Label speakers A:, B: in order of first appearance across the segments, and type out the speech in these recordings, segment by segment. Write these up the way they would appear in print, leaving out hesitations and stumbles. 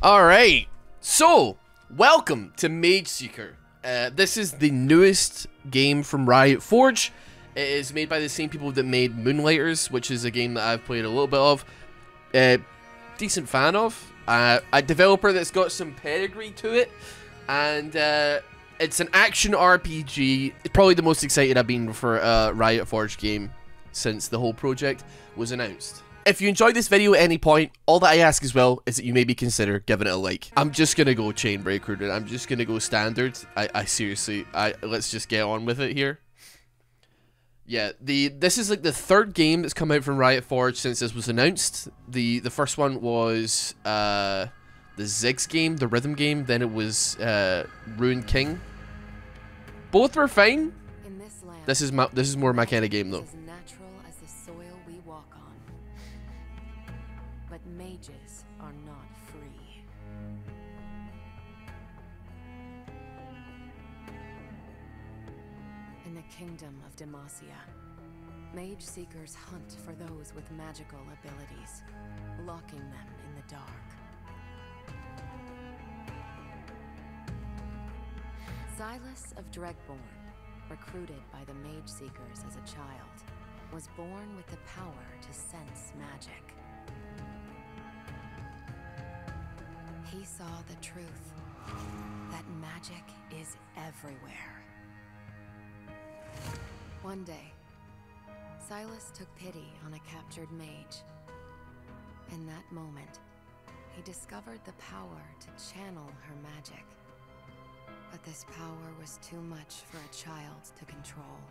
A: Alright, so welcome to MageSeeker. This is the newest game from RIOT Forge. It is made by the same people that made Moonlighters, which is a game that I've played a little bit of. Decent fan of. A developer that's got some pedigree to it. And it's an action RPG. It's probably the most excited I've been for a RIOT Forge game since the whole project was announced. If you enjoyed this video at any point, all that I ask as well is that you maybe consider giving it a like. I'm just gonna go Chainbreaker, dude. I'm just gonna go standard. I seriously, let's just get on with it here. Yeah, this is like the third game that's come out from RIOT Forge since this was announced. The first one was the Ziggs game, the rhythm game. Then it was Ruined King. Both were fine. This is more my kind of game though.
B: But mages are not free. In the kingdom of Demacia, MageSeekers hunt for those with magical abilities, locking them in the dark. Sylas of Dregborn, recruited by the MageSeekers as a child, was born with the power to sense magic. He saw the truth, that magic is everywhere. One day, Sylas took pity on a captured mage. In that moment, he discovered the power to channel her magic. But this power was too much for a child to control.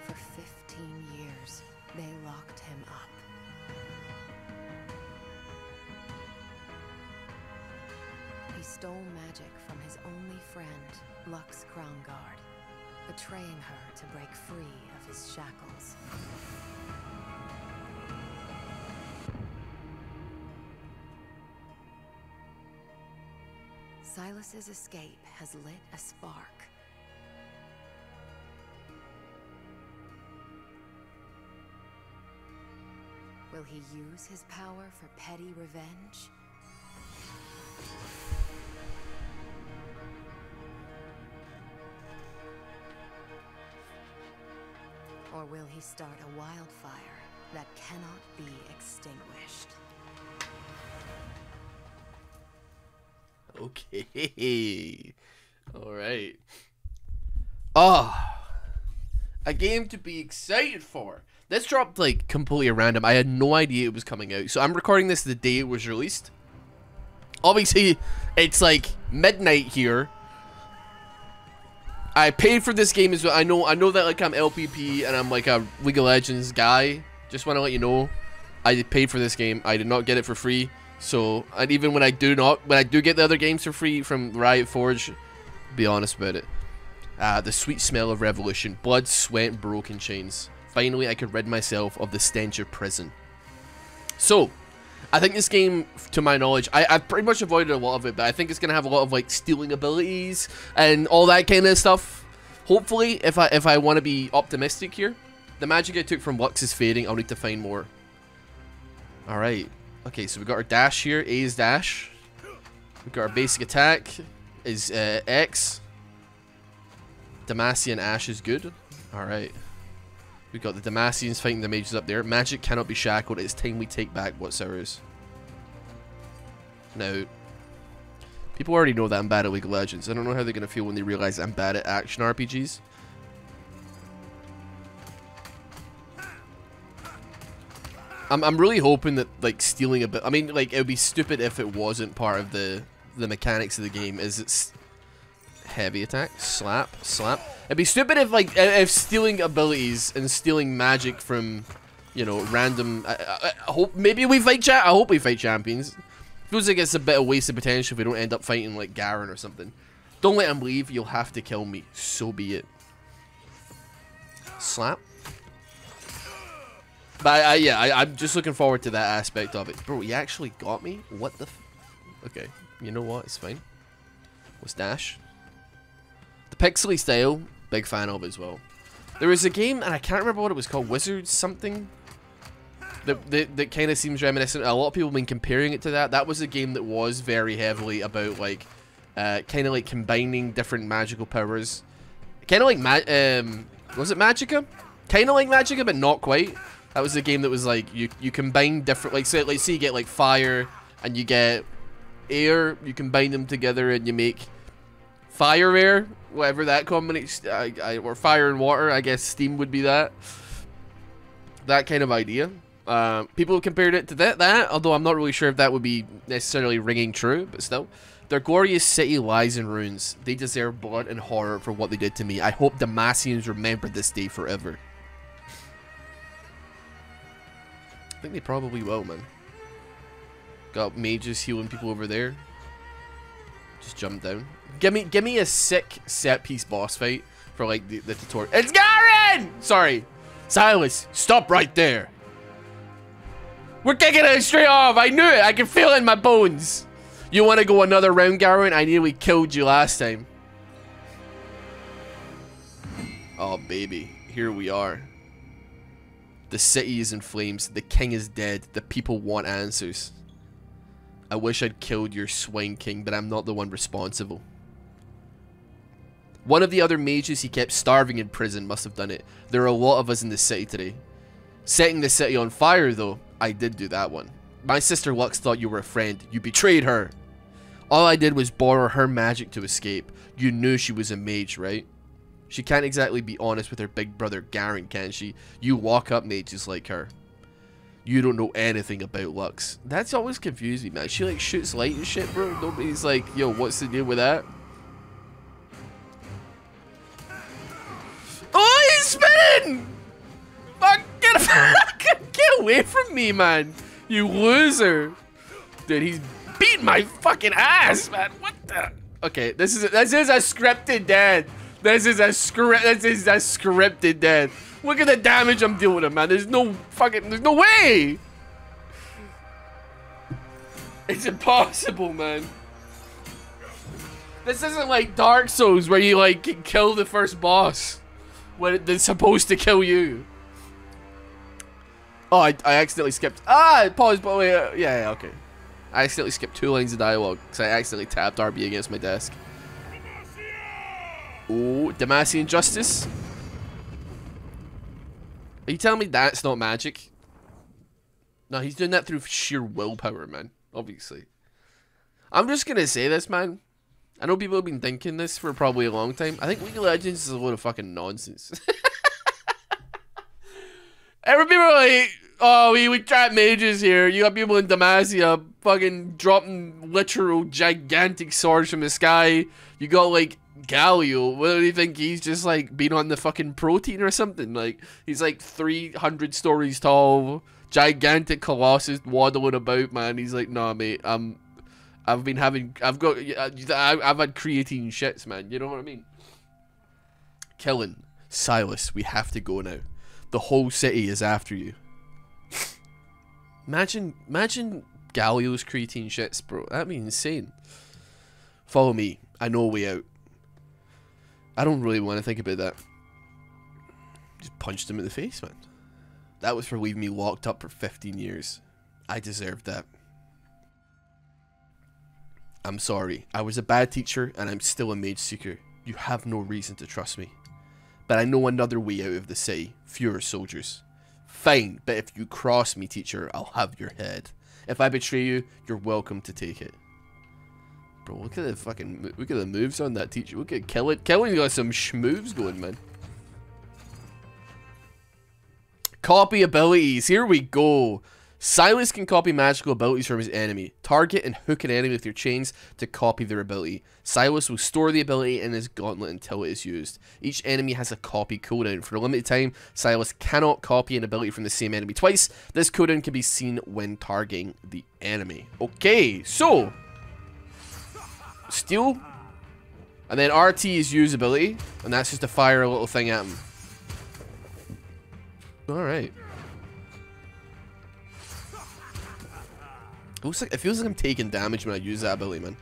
B: For 15 years, they locked him up. He stole magic from his only friend, Lux Crownguard, betraying her to break free of his shackles. Sylas's escape has lit a spark. Will he use his power for petty revenge? Or will he start a wildfire that cannot be extinguished?
A: Okay. Alright. A game to be excited for. This dropped like completely random. I had no idea it was coming out. So I'm recording this the day it was released. Obviously, it's like midnight here. I paid for this game as well. I know that like I'm LPP and I'm like a League of Legends guy. Just want to let you know, I paid for this game. I did not get it for free. So, and even when I do get the other games for free from RIOT Forge, be honest about it. The sweet smell of revolution, blood, sweat, and broken chains. Finally, I could rid myself of the stench of prison. So, I think this game, to my knowledge, I've pretty much avoided a lot of it, but I think it's gonna have a lot of like stealing abilities and all that kind of stuff. Hopefully, if I want to be optimistic here, the magic I took from Lux is fading. I'll need to find more. All right. Okay, so we got our dash here. A is dash. We got our basic attack is X. Demacian Ash is good. All right. We got the Demacians fighting the mages up there. Magic cannot be shackled. It's time we take back what's ours. Now, people already know that I'm bad at League of Legends. I don't know how they're going to feel when they realize I'm bad at action RPGs. I'm really hoping that, like, stealing a bit... I mean, like, it would be stupid if it wasn't part of the mechanics of the game. Is it's heavy attack, slap, slap. It'd be stupid if, like, if stealing abilities and stealing magic from, you know, random... I hope... Maybe we fight... I hope we fight champions. Feels like it's a bit of wasted potential if we don't end up fighting, like, Garen or something. Don't let him leave. You'll have to kill me. So be it. Slap. But yeah, I'm just looking forward to that aspect of it. Bro, he actually got me? What the f... Okay, you know what? It's fine. What's dash? The pixely style, big fan of as well. There was a game, and I can't remember what it was called. Wizards something? that kind of seems reminiscent. A lot of people have been comparing it to that. That was a game that was very heavily about like, kind of like combining different magical powers. Kind of like was it Magica? Kind of like Magica, but not quite. That was a game that was like you combine different, like say you get like fire and you get air. You combine them together and you make fire air, whatever that combination. Or fire and water. I guess steam would be that. That kind of idea. People have compared it to that, although I'm not really sure if that would be necessarily ringing true, but still. Their glorious city lies in ruins. They deserve blood and horror for what they did to me. I hope Damassians remember this day forever. I think they probably will, man. Got mages healing people over there. Just jump down. Give me a sick set piece boss fight for like the tutorial. It's Garen! Sorry. Sylas, stop right there. We're kicking it straight off. I knew it. I can feel it in my bones. You want to go another round, Garen? I nearly killed you last time. Oh, baby. Here we are. The city is in flames. The king is dead. The people want answers. I wish I'd killed your swine king, but I'm not the one responsible. One of the other mages he kept starving in prison must have done it. There are a lot of us in the city today. Setting the city on fire, though, I did do that one. My sister Lux thought you were a friend. You betrayed her. All I did was borrow her magic to escape. You knew she was a mage, right? She can't exactly be honest with her big brother Garen, can she? You walk up mages like her. You don't know anything about Lux. That's always confused me, man. She like shoots light and shit, bro. Nobody's like, yo, what's the deal with that? Oh, he's spinning! Fuck, get away from me, man. You loser. Dude, he's beating my fucking ass, man. What the? Okay, this is a scripted death. This is a scripted death. Look at the damage I'm dealing with him, man. There's no way. It's impossible, man. This isn't like Dark Souls where you like can kill the first boss when it's supposed to kill you. Oh, I accidentally skipped. Pause, but wait, yeah, okay. I accidentally skipped 2 lines of dialogue because I accidentally tapped RB against my desk. Oh, Damassian Justice? Are you telling me that's not magic? No, he's doing that through sheer willpower, man. Obviously. I'm just gonna say this, man. I know people have been thinking this for probably a long time. I think League of Legends is a load of fucking nonsense. Every people are like, oh, we trap mages here. You got people in Demacia fucking dropping literal gigantic swords from the sky. You got like Galio. What do you think? He's just like been on the fucking protein or something? Like he's like 300 stories tall, gigantic colossus waddling about, man. He's like, nah, mate. I've had creatine shits, man. You know what I mean? Killing Sylas, we have to go now. The whole city is after you. Imagine Galio's creatine shits, bro. That'd be insane. Follow me. I know a way out. I don't really want to think about that. Just punched him in the face, man. That was for leaving me locked up for 15 years. I deserved that. I'm sorry. I was a bad teacher, and I'm still a MageSeeker. You have no reason to trust me. But I know another way out of the city. Fewer soldiers. Fine, but if you cross me, teacher, I'll have your head. If I betray you, you're welcome to take it. Bro, look at the moves on that teacher. Look at Killen. Killen's got some schmoves going, man. Copy abilities. Here we go. Sylas can copy magical abilities from his enemy. Target and hook an enemy with your chains to copy their ability. Sylas will store the ability in his gauntlet until it is used. Each enemy has a copy cooldown. For a limited time, Sylas cannot copy an ability from the same enemy twice. This cooldown can be seen when targeting the enemy. Okay, so steal, and then RT is use ability, and that's just to fire a little thing at him. Alright. It feels like I'm taking damage when I use that ability, man.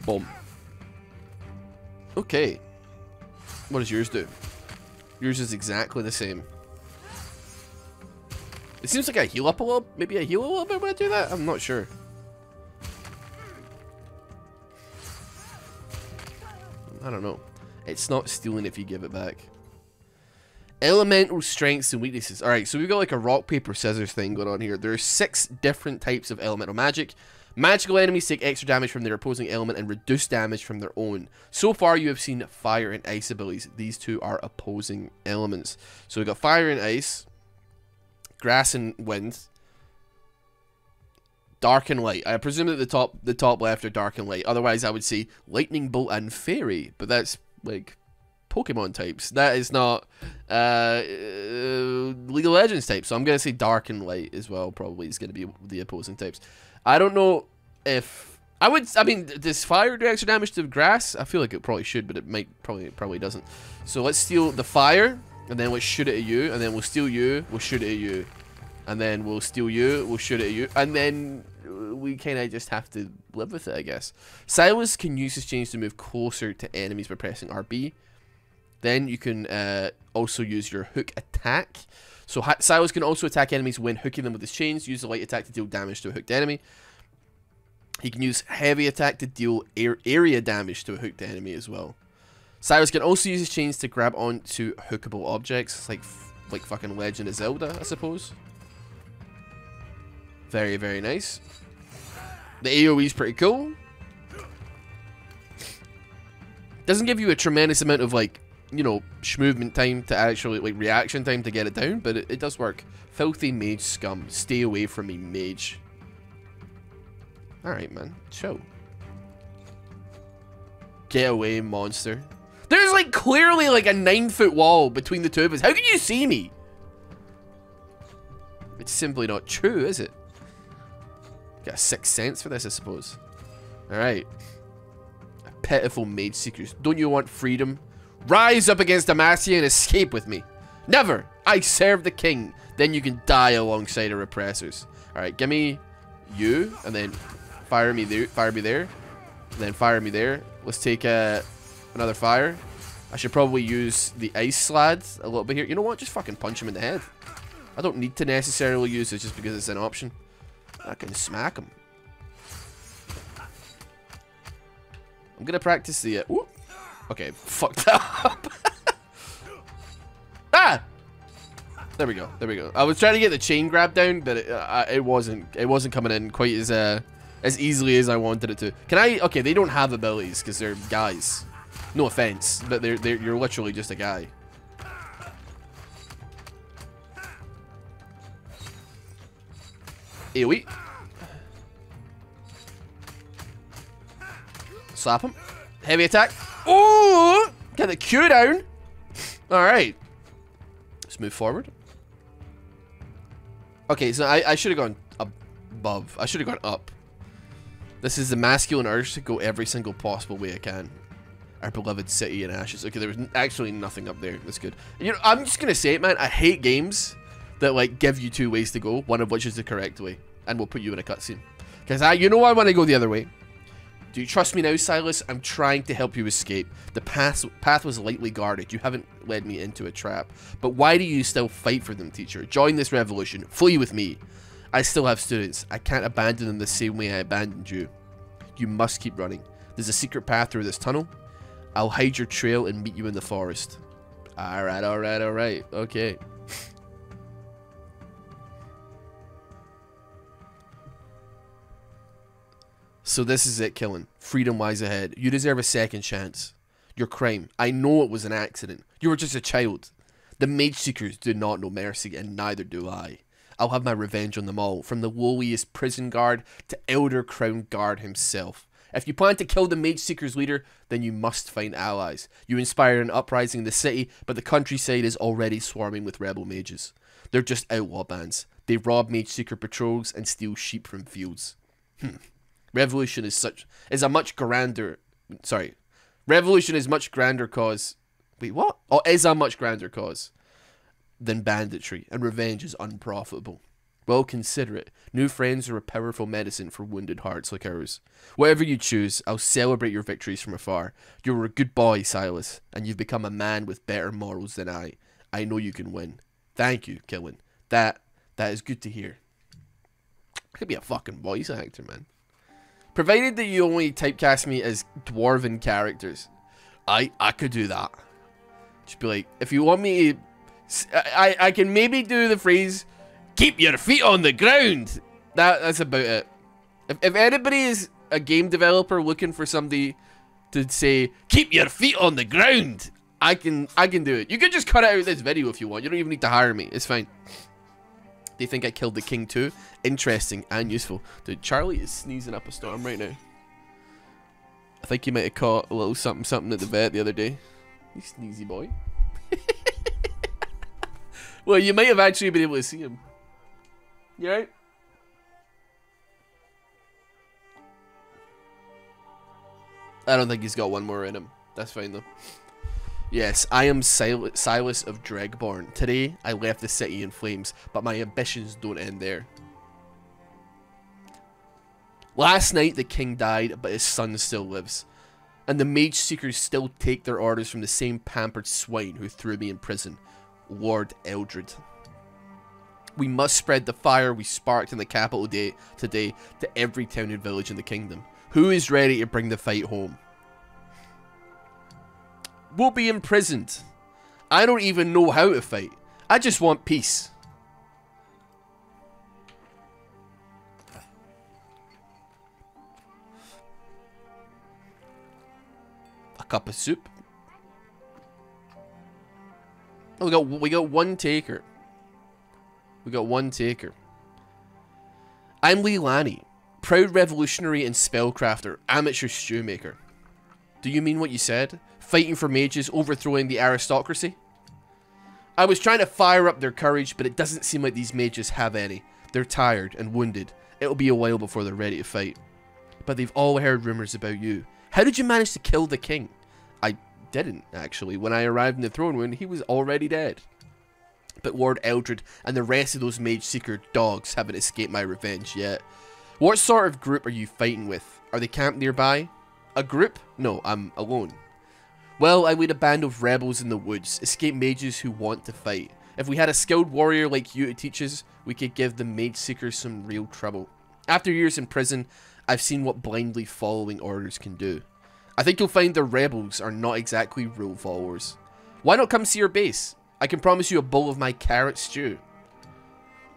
A: Boom. Okay. What does yours do? Yours is exactly the same. It seems like I heal up a little, maybe I heal a little bit when I do that? I'm not sure. I don't know. It's not stealing if you give it back. Elemental strengths and weaknesses. Alright, so we've got like a rock, paper, scissors thing going on here. There are 6 different types of elemental magic. Magical enemies take extra damage from their opposing element and reduce damage from their own. So far, you have seen fire and ice abilities. These two are opposing elements. So we've got fire and ice, grass and wind, dark and light. I presume that the top left are dark and light. Otherwise, I would say lightning bolt and fairy. But that's like Pokemon types. That is not League of Legends type. So I'm gonna say dark and light as well. Probably is gonna be the opposing types. I don't know if I mean, does fire do extra damage to grass? I feel like it probably should, but it might probably doesn't. So let's steal the fire, and then let's shoot it at you, and then we'll steal you, we'll shoot it at you, and then we'll steal you, we'll shoot it at you, and then we kind of just have to live with it, I guess. Sylas can use his chains to move closer to enemies by pressing RB. Then you can also use your hook attack. So Sylas can also attack enemies when hooking them with his chains. Use the light attack to deal damage to a hooked enemy. He can use heavy attack to deal area damage to a hooked enemy as well. Sylas can also use his chains to grab onto hookable objects, like fucking Legend of Zelda, I suppose. Very, very nice. The AoE is pretty cool. Doesn't give you a tremendous amount of, like, you know, movement time to actually, like, reaction time to get it down, but it does work. Filthy mage scum. Stay away from me, mage. Alright, man. Chill. Get away, monster. There's, like, clearly, like, a 9-foot wall between the two of us. How can you see me? It's simply not true, is it? Got a 6th sense for this, I suppose. Alright. Pitiful mage seekers. Don't you want freedom? Rise up against Demacia and escape with me. Never. I serve the king. Then you can die alongside our oppressors. Alright, give me you, and then fire me there, and then fire me there. Let's take another fire. I should probably use the ice slad a little bit here. You know what? Just fucking punch him in the head. I don't need to necessarily use it just because it's an option. I can smack him. I'm gonna practice the. Ooh. Okay, fucked up. Ah! There we go. There we go. I was trying to get the chain grab down, but it wasn't coming in quite as easily as I wanted it to. Can I? Okay, they don't have abilities because they're guys. No offense, but you're literally just a guy. AoE. Slap him. Heavy attack. Oh! Get the Q down. Alright. Let's move forward. Okay, so I should have gone above. I should have gone up. This is the masculine urge to go every single possible way I can. Our beloved city in ashes. Okay, there was actually nothing up there. That's good. You know, I'm just gonna say it, man. I hate games that, like, give you 2 ways to go, one of which is the correct way, and will put you in a cutscene. Because you know I want to go the other way. Do you trust me now, Sylas? I'm trying to help you escape. The path was lightly guarded. You haven't led me into a trap. But why do you still fight for them, teacher? Join this revolution. Flee with me. I still have students. I can't abandon them the same way I abandoned you. You must keep running. There's a secret path through this tunnel. I'll hide your trail and meet you in the forest. Alright, alright, alright. Okay. So this is it, killing. Freedom lies ahead. You deserve a second chance. Your crime. I know it was an accident. You were just a child. The MageSeekers do not know mercy, and neither do I. I'll have my revenge on them all, from the lowliest prison guard to Elder Crown Guard himself. If you plan to kill the MageSeekers leader, then you must find allies. You inspired an uprising in the city, but the countryside is already swarming with rebel mages. They're just outlaw bands. They rob MageSeeker patrols and steal sheep from fields. Revolution is much grander cause. Wait, what? Oh, is a much grander cause than banditry, and revenge is unprofitable. Well, consider it. New friends are a powerful medicine for wounded hearts like ours. Whatever you choose, I'll celebrate your victories from afar. You're a good boy, Sylas, and you've become a man with better morals than I. I know you can win. Thank you, Killen. That That is good to hear. I could be a fucking voice actor, man. Provided that you only typecast me as dwarven characters. I could do that. Just be like, if you want me to... I can maybe do the phrase, keep your feet on the ground. That's about it. If anybody is a game developer looking for somebody to say, keep your feet on the ground, I can do it. You can just cut it out of this video if you want. You don't even need to hire me. It's fine. They think I killed the king too. Interesting and useful. Dude, Charlie is sneezing up a storm right now. I think he might have caught a little something at the vet the other day. You sneezy boy. Well, you might have actually been able to see him. You right? I don't think he's got one more in him. That's fine though. Yes, I am Sylas of Dregborn. Today, I left the city in flames, but my ambitions don't end there. Last night, the king died, but his son still lives. And the Mageseekers still take their orders from the same pampered swine who threw me in prison, Lord Eldred. We must spread the fire we sparked in the capital today to every town and village in the kingdom. Who is ready to bring the fight home? We'll be imprisoned. I don't even know how to fight. I just want peace. A cup of soup. Oh, we got one taker. We got one taker. I'm Leilani, proud revolutionary and spellcrafter, amateur stew maker. Do you mean what you said? Fighting for mages, overthrowing the aristocracy? I was trying to fire up their courage, but it doesn't seem like these mages have any. They're tired and wounded. It'll be a while before they're ready to fight. But they've all heard rumors about you. How did you manage to kill the king? I didn't, actually. When I arrived in the throne room, he was already dead. But Lord Eldred and the rest of those Mageseeker dogs haven't escaped my revenge yet. What sort of group are you fighting with? Are they camped nearby? A group? No, I'm alone. Well, I lead a band of rebels in the woods, escaped mages who want to fight. If we had a skilled warrior like you to teach us, we could give the Mageseekers some real trouble. After years in prison, I've seen what blindly following orders can do. I think you'll find the rebels are not exactly rule followers. Why not come see your base? I can promise you a bowl of my carrot stew.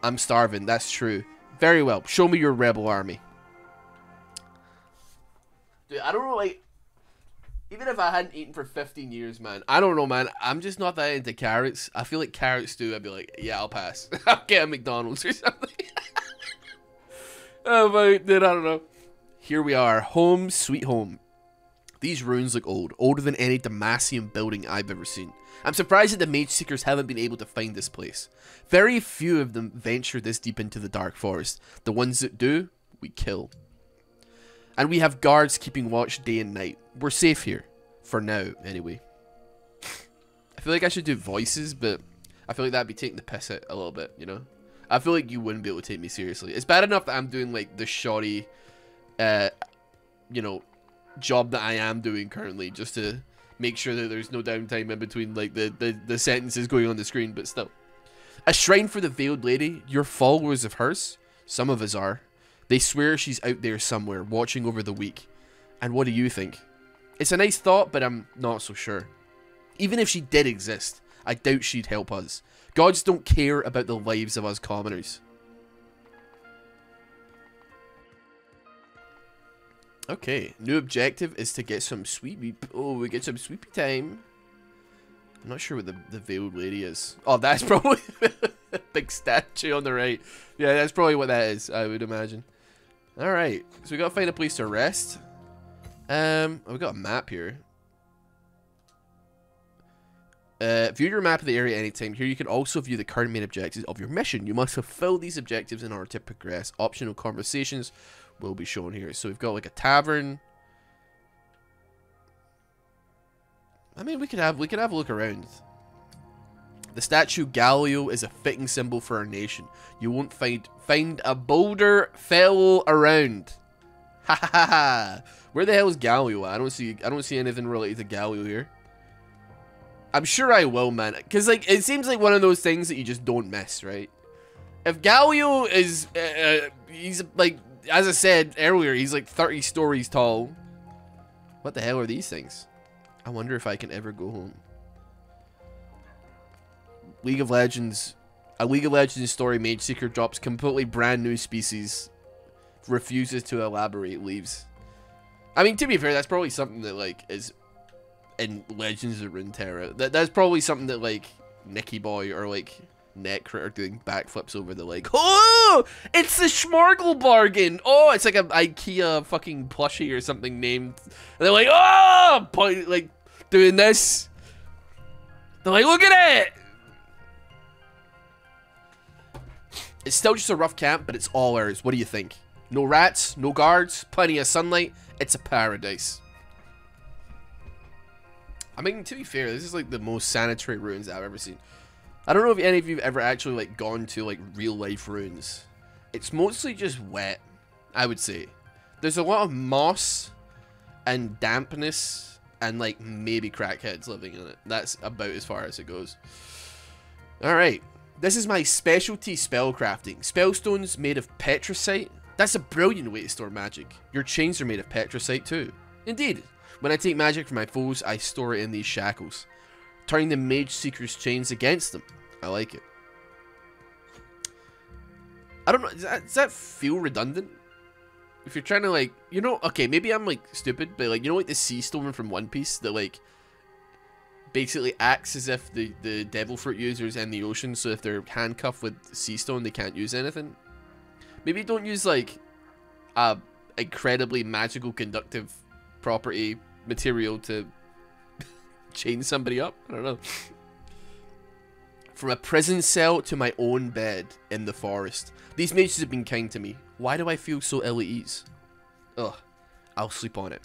A: I'm starving, that's true. Very well, show me your rebel army. Dude, I don't know, like, even if I hadn't eaten for 15 years, man, I don't know, man. I'm just not that into carrots. I feel like carrot stew, I'd be like, yeah, I'll pass. I'll get a McDonald's or something. Oh, my, dude, I don't know. Here we are, home, sweet home. These ruins look old, older than any Damacian building I've ever seen. I'm surprised that the Mageseekers haven't been able to find this place. Very few of them venture this deep into the dark forest. The ones that do, we kill. And we have guards keeping watch day and night. We're safe here. For now, anyway. I feel like I should do voices, but I feel like that'd be taking the piss out a little bit, you know? I feel like you wouldn't be able to take me seriously. It's bad enough that I'm doing, like, the shoddy, you know, job that I am doing currently, just to make sure that there's no downtime in between, like, the sentences going on the screen, but still. A shrine for the Veiled Lady? You're followers of hers? Some of us are. They swear she's out there somewhere, watching over the weak. And what do you think? It's a nice thought, but I'm not so sure. Even if she did exist, I doubt she'd help us. Gods don't care about the lives of us commoners. Okay, new objective is to get some sweepy. Oh, we get some sweepy time. I'm not sure what the Veiled Lady is. Oh, that's probably a big statue on the right. Yeah, that's probably what that is, I would imagine. Alright, so we gotta find a place to rest. We got a map here. View your map of the area anytime. Here you can also view the current main objectives of your mission. You must fulfill these objectives in order to progress. Optional conversations will be shown here. So we've got like a tavern. I mean, we could have a look around. The statue Galileo is a fitting symbol for our nation. You won't find a bolder fellow around. Ha ha ha ha. Where the hell is Galileo at? I don't see anything related to Galileo here. I'm sure I will, man. Cause like it seems like one of those things that you just don't miss, right? If Galileo is, he's like, as I said earlier, he's like 30 stories tall. What the hell are these things? I wonder if I can ever go home. League of Legends. A League of Legends story, MageSeeker drops completely brand new species. Refuses to elaborate, leaves. I mean, to be fair, that's probably something that, like, is in Legends of Runeterra. That's probably something that, like, Nicky Boy or, like, Necrit are doing backflips over the, like, oh, it's the Schmorgle bargain. Oh, it's like an IKEA fucking plushie or something named. And they're like, oh, like, doing this. They're like, look at it. It's still just a rough camp, but it's all ours. What do you think? No rats, no guards, plenty of sunlight. It's a paradise. I mean, to be fair, this is like the most sanitary ruins I've ever seen. I don't know if any of you have ever actually like gone to like real life ruins. It's mostly just wet, I would say. There's a lot of moss and dampness and like maybe crackheads living in it. That's about as far as it goes. Alright. This is my specialty spellcrafting. Spellstones made of petricite. That's a brilliant way to store magic. Your chains are made of petricite too. Indeed. When I take magic from my foes, I store it in these shackles, turning the MageSeeker's chains against them. I like it. I don't know, does that feel redundant? If you're trying to like, you know, okay, maybe I'm like stupid, but like, you know, like the sea stone from One Piece that like basically acts as if the devil fruit users in the ocean, so if they're handcuffed with sea stone, they can't use anything. Maybe don't use like a incredibly magical conductive property material to chain somebody up. I don't know. From a prison cell to my own bed in the forest. These mages have been kind to me. Why do I feel so ill at ease? Ugh. I'll sleep on it.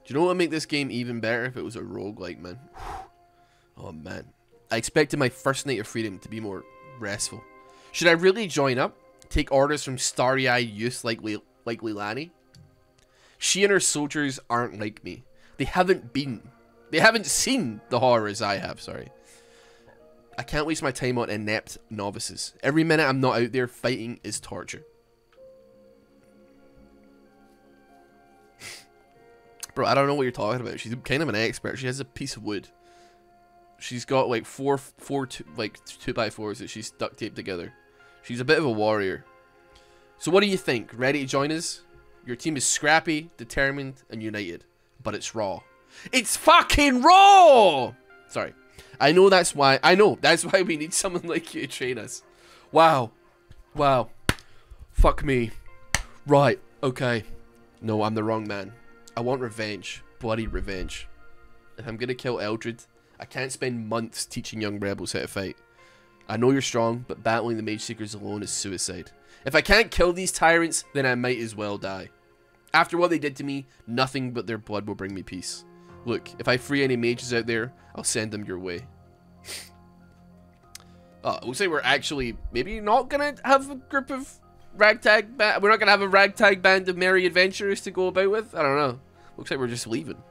A: Do you know what would make this game even better if it was a roguelike, man? Oh, man. I expected my first night of freedom to be more restful. Should I really join up? Take orders from starry-eyed youths like Leilani? She and her soldiers aren't like me. They haven't seen the horrors I have, sorry. I can't waste my time on inept novices. Every minute I'm not out there fighting is torture. Bro, I don't know what you're talking about. She's kind of an expert. She has a piece of wood. She's got like four 2x4s that she's duct taped together. She's a bit of a warrior. So what do you think? Ready to join us? Your team is scrappy, determined, and united. But it's raw. It's fucking raw! Sorry. I know that's why we need someone like you to train us. Wow. Wow. Fuck me. Right. Okay. No, I'm the wrong man. I want revenge. Bloody revenge. If I'm gonna kill Eldred, I can't spend months teaching young rebels how to fight. I know you're strong, but battling the MageSeekers alone is suicide. If I can't kill these tyrants, then I might as well die. After what they did to me, nothing but their blood will bring me peace. Look, if I free any mages out there, I'll send them your way. Oh, it looks like we're actually maybe not gonna have a group of ragtag band. We're not gonna have a ragtag band of merry adventurers to go about with. I don't know. Looks like we're just leaving.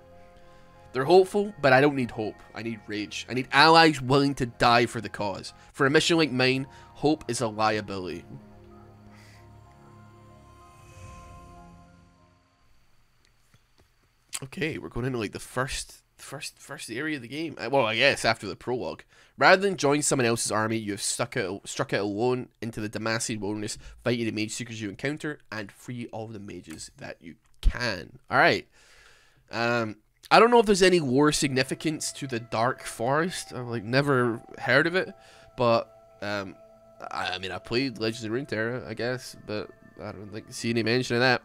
A: They're hopeful, but I don't need hope. I need rage. I need allies willing to die for the cause. For a mission like mine, hope is a liability. Okay, we're going into like the first area of the game. Well, I guess after the prologue. Rather than join someone else's army, you have struck out alone into the Damassian wilderness, fighting the MageSeekers you encounter, and free all the mages that you can. Alright. I don't know if there's any lore significance to the Dark Forest. I've like never heard of it, but I mean I played Legends of Runeterra, I guess, but I don't like see any mention of that.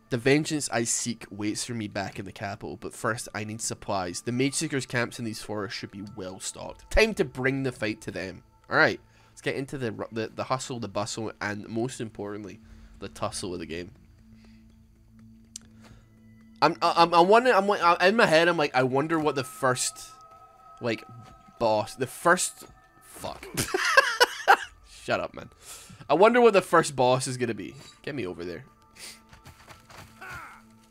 A: The vengeance I seek waits for me back in the capital, but first I need supplies. The MageSeekers camps in these forests should be well stocked. Time to bring the fight to them. All right, let's get into the hustle, the bustle, and most importantly, the tussle of the game. I'm wondering. I'm like in my head. I'm like, I wonder what the first, like, boss. The first. Fuck. Shut up, man. I wonder what the first boss is gonna be. Get me over there.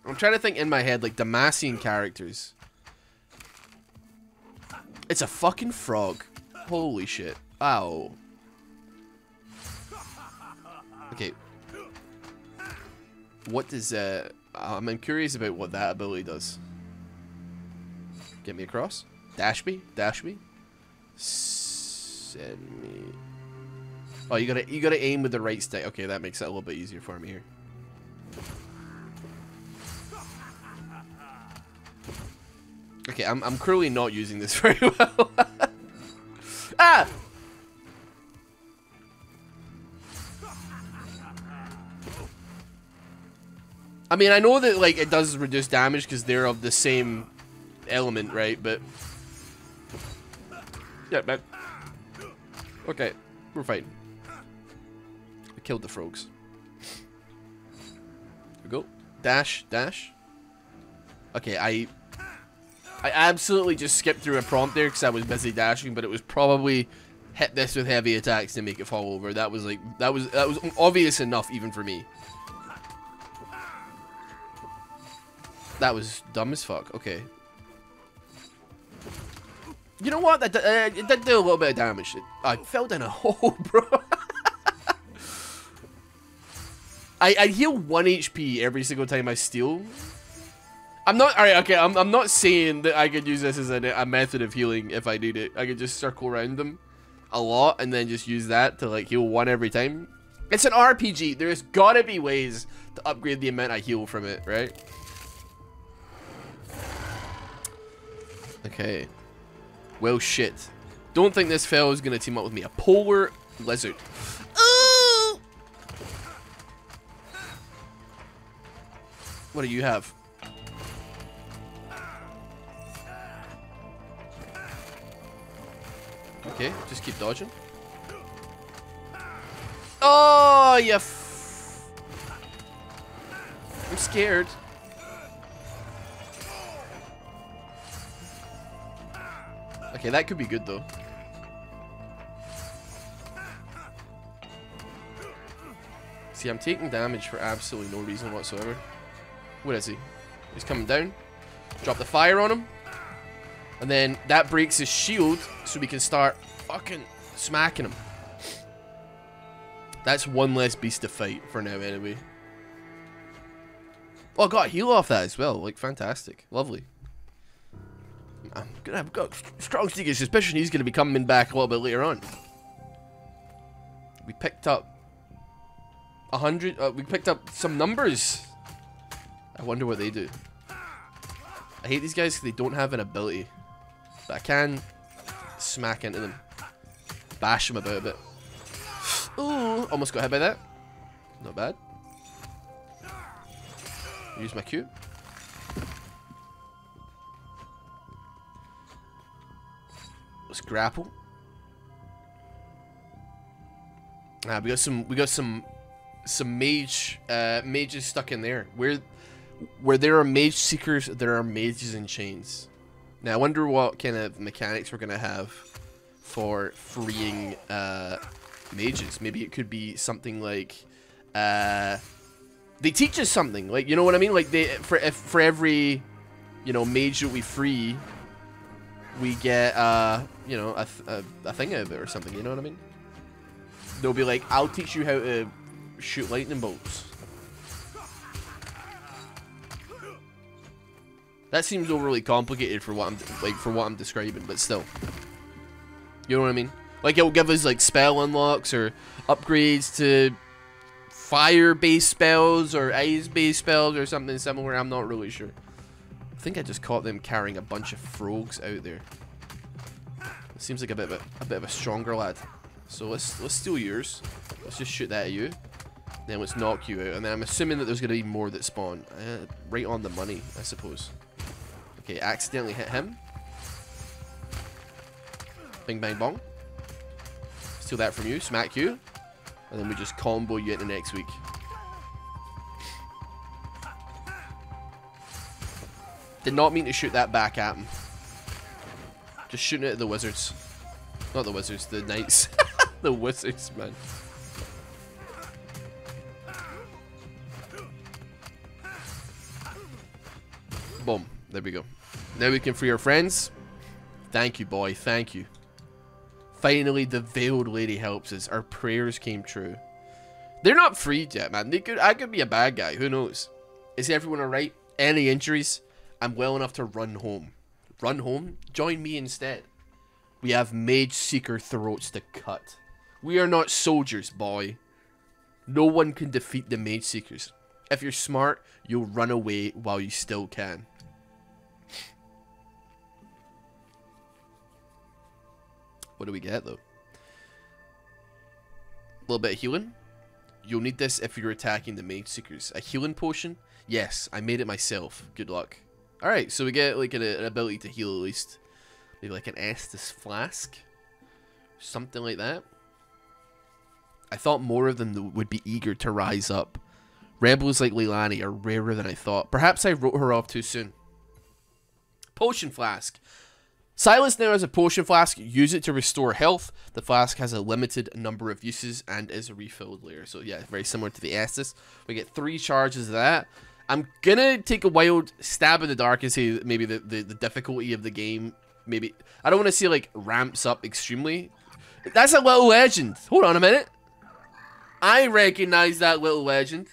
A: I'm trying to think in my head, like, Damassian characters. It's a fucking frog. Holy shit. Ow. Okay. What does, I'm curious about what that ability does. Get me across. Dash me. Dash me. Send me. Oh, you gotta aim with the right stick. Okay, that makes it a little bit easier for me here. Okay, I'm clearly not using this very well. Ah! I mean, I know that like it does reduce damage because they're of the same element, right? But yeah, man. Okay, we're fine. We killed the frogs. Here we go. Dash, dash. Okay, I absolutely just skipped through a prompt there because I was busy dashing, but it was probably hit this with heavy attacks to make it fall over. That was like that was obvious enough even for me. That was dumb as fuck. Okay. You know what? It did do a little bit of damage. I fell down a hole, bro. I heal 1 HP every single time I steal. I'm not alright. Okay, I'm not saying that I could use this as a method of healing if I need it. I could just circle around them a lot and then just use that to like heal 1 every time. It's an RPG. There's gotta be ways to upgrade the amount I heal from it, right? Okay. Well, shit. Don't think this fellow is gonna team up with me. A polar lizard. Ooh! What do you have? Okay, just keep dodging. Oh, you I'm scared. Okay, that could be good though. See, I'm taking damage for absolutely no reason whatsoever. What is he? He's coming down. Drop the fire on him. And then that breaks his shield, so we can start fucking smacking him. That's 1 less beast to fight for now anyway. Oh, I got a heal off that as well. Like, fantastic. Lovely. I've got strong sneaky suspicion he's going to be coming back a little bit later on. We picked up 100. We picked up some numbers. I wonder what they do. I hate these guys because they don't have an ability. But I can smack into them. Bash them about a bit. Ooh, almost got hit by that. Not bad. Use my Q. Let's grapple. Ah, we got some mage mages stuck in there. Where there are mage seekers, there are mages in chains. Now I wonder what kind of mechanics we're gonna have for freeing mages. Maybe it could be something like they teach us something, like, you know what I mean? Like they for every, you know, mage that we free, we get you know, a thing out of it or something, you know what I mean? They'll be like, I'll teach you how to shoot lightning bolts. That seems overly complicated for what I'm describing, but still. You know what I mean? Like, it'll give us like spell unlocks or upgrades to fire-based spells or ice-based spells or something similar. I'm not really sure. I think I just caught them carrying a bunch of frogs out there. It seems like a bit of a stronger lad. So let's steal yours. Let's just shoot that at you. Then let's knock you out. And then I'm assuming that there's gonna be more that spawn. Right on the money, I suppose. Okay, accidentally hit him. Bing bang bong. Steal that from you, smack you. And then we just combo you into next week. Did not mean to shoot that back at him. Just shooting it at the wizards. Not the wizards, the knights. The wizards, man. Boom. There we go. Now we can free our friends. Thank you, boy. Thank you. Finally, the veiled lady helps us. Our prayers came true. They're not freed yet, man. I could be a bad guy. Who knows? Is everyone alright? Any injuries? I'm well enough to run home. Run home? Join me instead. We have MageSeeker throats to cut. We are not soldiers, boy. No one can defeat the MageSeekers. If you're smart, you'll run away while you still can. What do we get, though? A little bit of healing. You'll need this if you're attacking the MageSeekers. A healing potion? Yes, I made it myself. Good luck. Alright, so we get like an ability to heal at least. Maybe like an Estus flask. Something like that. I thought more of them would be eager to rise up. Rebels like Leilani are rarer than I thought. Perhaps I wrote her off too soon. Potion flask. Sylas now has a potion flask. Use it to restore health. The flask has a limited number of uses and is refilled later. So yeah, very similar to the Estus. We get 3 charges of that. I'm gonna take a wild stab in the dark and say maybe the difficulty of the game. Maybe I don't want to say like ramps up extremely. That's a little legend. Hold on a minute. I recognize that little legend.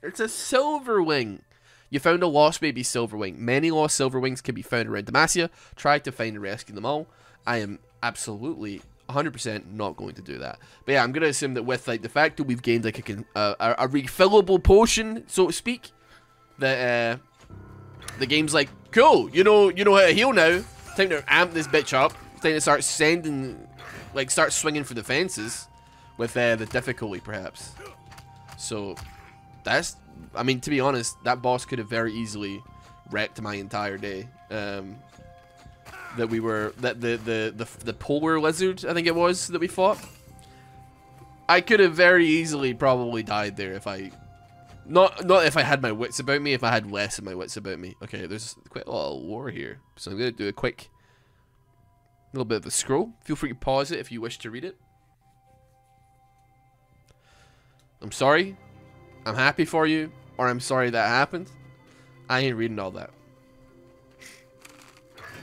A: It's a Silverwing. You found a lost baby Silverwing. Many lost Silverwings can be found around Demacia. Try to find and rescue them all. I am absolutely 100% not going to do that. But yeah, I'm going to assume that with like the fact that we've gained like a refillable potion, so to speak, that the game's like, cool, you know how to heal now. Time to amp this bitch up. Time to start sending, like start swinging for the fences with the difficulty perhaps. So that's, I mean, to be honest, that boss could have very easily wrecked my entire day. That we were the polar lizard, I think it was, that we fought. I could have very easily probably died there if I not if I had my wits about me, if I had less of my wits about me. Okay, there's quite a lot of lore here, so I'm gonna do a quick little bit of a scroll. Feel free to pause it if you wish to read it. I'm sorry. I'm happy for you, or I'm sorry that happened. I ain't reading all that.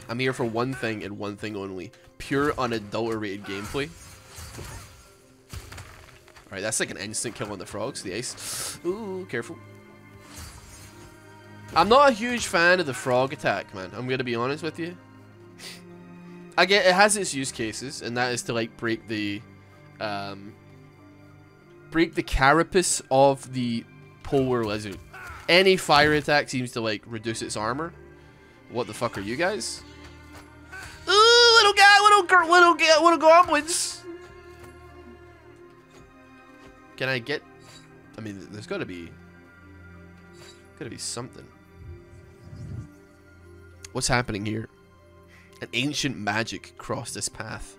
A: I'm here for one thing and one thing only. Pure, unadulterated gameplay. Alright, that's like an instant kill on the frogs, the ice. Ooh, careful. I'm not a huge fan of the frog attack, man. I'm gonna be honest with you. I get it has its use cases, and that is to like break the carapace of the polar lizard. Any fire attack seems to like reduce its armor. What the fuck are you guys? Ooh, little guy, little goblins. Can I get? I mean, there's gotta be something. What's happening here? An ancient magic crossed this path.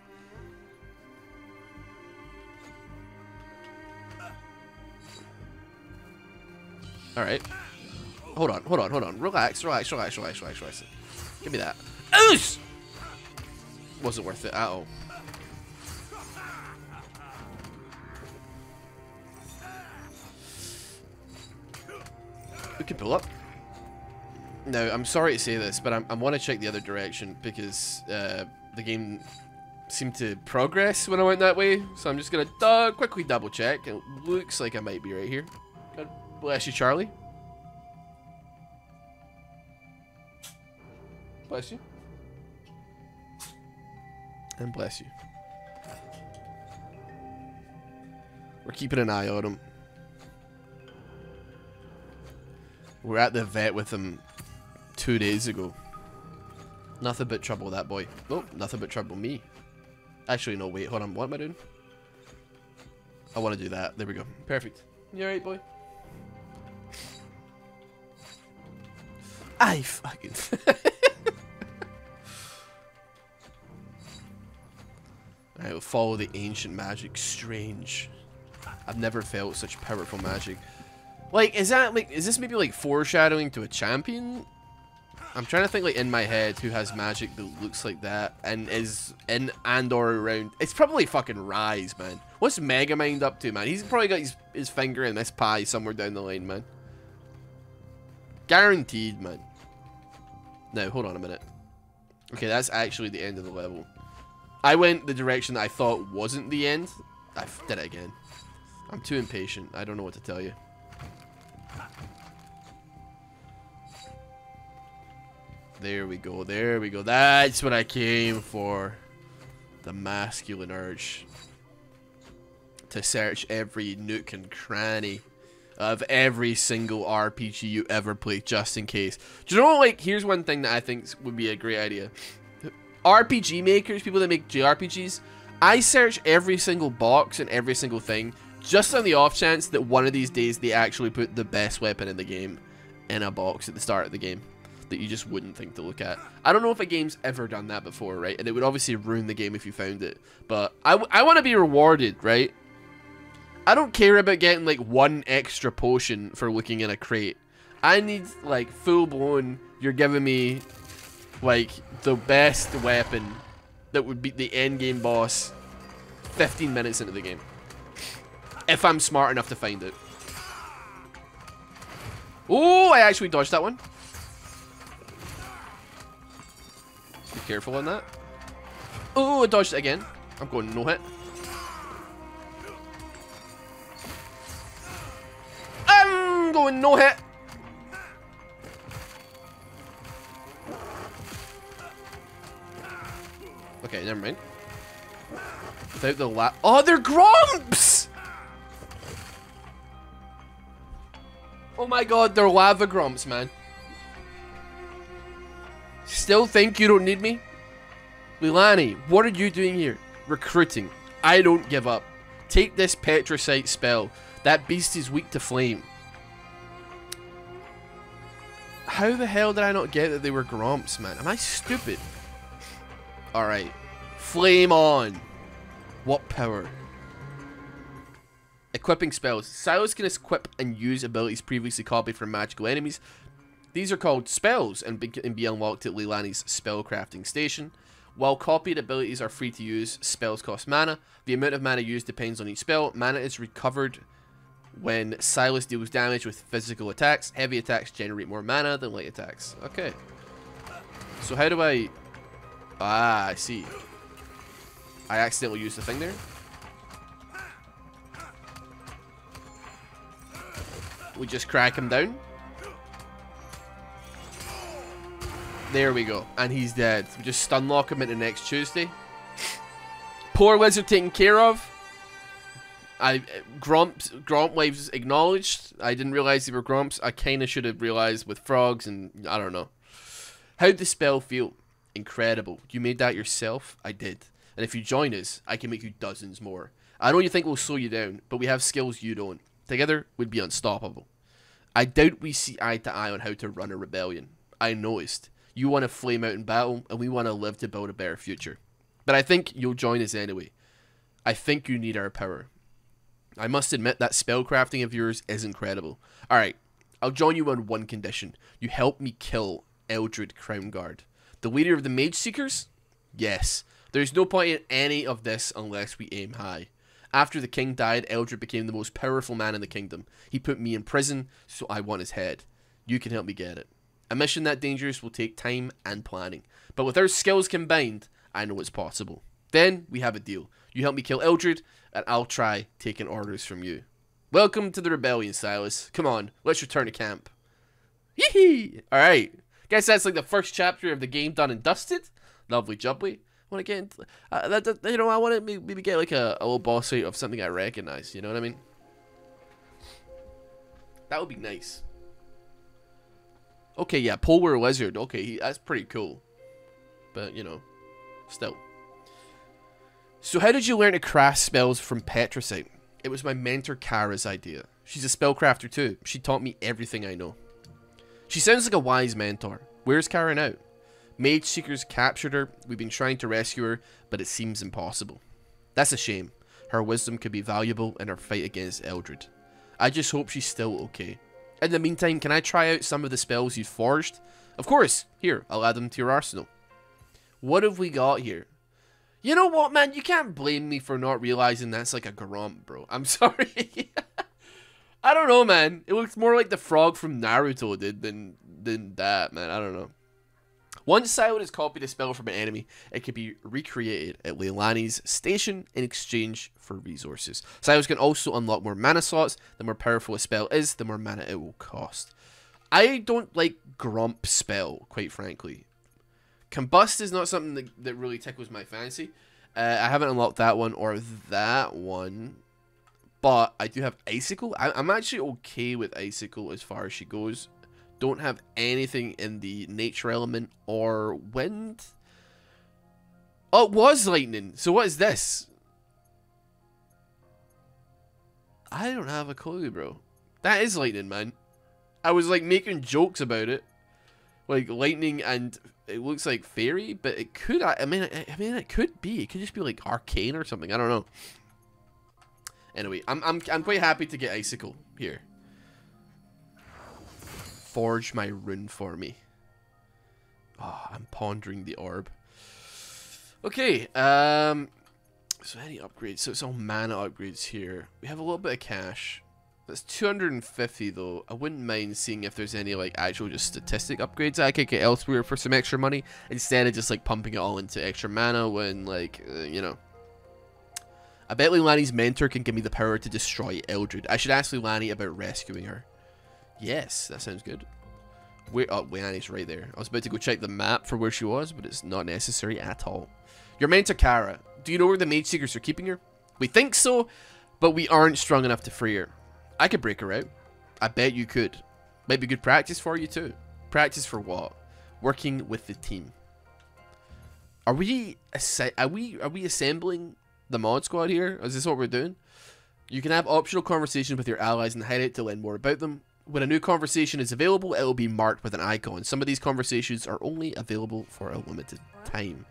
A: Alright. Hold on. Relax. Give me that. Oos! Wasn't worth it at all. We can pull up. Now, I'm sorry to say this, but I want to check the other direction because the game seemed to progress when I went that way. So I'm just going to quickly double check. It looks like I might be right here. God bless you, Charlie. Bless you. And bless you. We're keeping an eye on him. We're at the vet with him 2 days ago. Nothing but trouble with that boy. Nope, nothing but trouble with me. Actually, no, wait, hold on. What am I doing? I want to do that. There we go. Perfect. You alright, boy? I fucking... Alright, we'll follow the ancient magic. Strange. I've never felt such powerful magic. Like, is this maybe like foreshadowing to a champion? I'm trying to think like in my head who has magic that looks like that and is in and or around. It's probably fucking Rise, man. What's Megamind up to, man? He's probably got his finger in this pie somewhere down the line, man. Guaranteed, man. Now, hold on a minute. Okay, that's actually the end of the level. I went the direction that I thought wasn't the end. I did it again. I'm too impatient. I don't know what to tell you. There we go. There we go. That's what I came for. The masculine urge. To search every nook and cranny of every single RPG you ever played, just in case. Do you know, like, here's one thing that I think would be a great idea. RPG makers, people that make JRPGs, I search every single box and every single thing, just on the off chance that one of these days they actually put the best weapon in the game in a box at the start of the game that you just wouldn't think to look at. I don't know if a game's ever done that before, right? And it would obviously ruin the game if you found it. But I want to be rewarded, right? I don't care about getting, like, one extra potion for looking in a crate. I need, like, full-blown, you're giving me, like, the best weapon that would beat the endgame boss 15 minutes into the game. If I'm smart enough to find it. Oh, I actually dodged that one. Be careful on that. Oh, I dodged it again. I'm going no hit. I'm going no hit. Okay, never mind. Without the oh, they're grumps! Oh my god, they're lava grumps, man. Still think you don't need me? Leilani, what are you doing here? Recruiting. I don't give up. Take this Petricite spell. That beast is weak to flame. How the hell did I not get that they were grumps, man? Am I stupid? Alright. Flame on. What power? Equipping spells. Sylas can equip and use abilities previously copied from magical enemies. These are called spells and be unlocked at Leilani's spellcrafting station. While copied abilities are free to use, spells cost mana. The amount of mana used depends on each spell. Mana is recovered when Sylas deals damage with physical attacks. Heavy attacks generate more mana than light attacks. Okay. So how do I... Ah, I see. I accidentally used the thing there. We just crack him down. There we go. And he's dead. We just stun lock him into next Tuesday. Poor lizard taken care of. Gromp waves acknowledged. I didn't realize they were grumps. I kind of should have realized with frogs and I don't know. How'd the spell feel? Incredible. You made that yourself? I did. And if you join us, I can make you dozens more. I know you think we'll slow you down, but we have skills you don't. Together, we'd be unstoppable. I doubt we see eye to eye on how to run a rebellion. I noticed. You want to flame out in battle, and we want to live to build a better future. But I think you'll join us anyway. I think you need our power. I must admit that spellcrafting of yours is incredible. Alright, I'll join you on one condition. You help me kill Eldred Crownguard. The leader of the MageSeekers? Yes. There's no point in any of this unless we aim high. After the king died, Eldred became the most powerful man in the kingdom. He put me in prison, so I want his head. You can help me get it. A mission that dangerous will take time and planning. But with our skills combined, I know it's possible. Then, we have a deal. You help me kill Eldred, and I'll try taking orders from you. Welcome to the rebellion, Sylas. Come on, let's return to camp. Yee-hee! Alright. Guess that's like the first chapter of the game done and dusted. Lovely jubbly. I want to get into, you know, I want to maybe get like a little boss fight of something I recognize, you know what I mean? That would be nice. Okay, yeah, Polar Lizard. Okay, that's pretty cool. But, you know, still. So how did you learn to craft spells from Petricite? It was my mentor Kara's idea. She's a spellcrafter too. She taught me everything I know. She sounds like a wise mentor. Where's Kara now? MageSeekers captured her. We've been trying to rescue her, but it seems impossible. That's a shame. Her wisdom could be valuable in our fight against Eldred. I just hope she's still okay. In the meantime, can I try out some of the spells you've forged? Of course. Here, I'll add them to your arsenal. What have we got here? You know what, man? You can't blame me for not realizing that's like a grump, bro. I'm sorry. I don't know, man. It looks more like the frog from Naruto did than that, man. I don't know. Once Sylas has copied a spell from an enemy, it can be recreated at Leilani's station in exchange for resources. Sylas can also unlock more mana slots. The more powerful a spell is, the more mana it will cost. I don't like Grump spell, quite frankly. Combust is not something that really tickles my fancy. I haven't unlocked that one or that one. But I do have Icicle. I'm actually okay with Icicle as far as she goes. Don't have anything in the nature element or wind. Oh, it was lightning. So what is this? I don't have a clue, bro. That is lightning, man. I was like making jokes about it. Like lightning, and it looks like fairy, but it could, I mean it could be. It could just be like arcane or something. I don't know. Anyway, I'm quite happy to get Icicle here. Forge my rune for me. Oh, I'm pondering the orb. Okay, so any upgrades? So it's all mana upgrades here. We have a little bit of cash. That's 250 though. I wouldn't mind seeing if there's any like actual just statistic upgrades I could get elsewhere for some extra money, instead of just like pumping it all into extra mana when like, you know. I bet Leilani's mentor can give me the power to destroy Eldred. I should ask Leilani about rescuing her. Yes, that sounds good. Where? Oh, Leilani's right there. I was about to go check the map for where she was, but it's not necessary at all. Your mentor Kara. Do you know where the Mageseekers are keeping her? We think so, but we aren't strong enough to free her. I could break her out. I bet you could. Might be good practice for you too. Practice for what? Working with the team. Are we assembling the mod squad here? Is this what we're doing? You can have optional conversations with your allies and hideout to learn more about them. When a new conversation is available, it will be marked with an icon. Some of these conversations are only available for a limited time.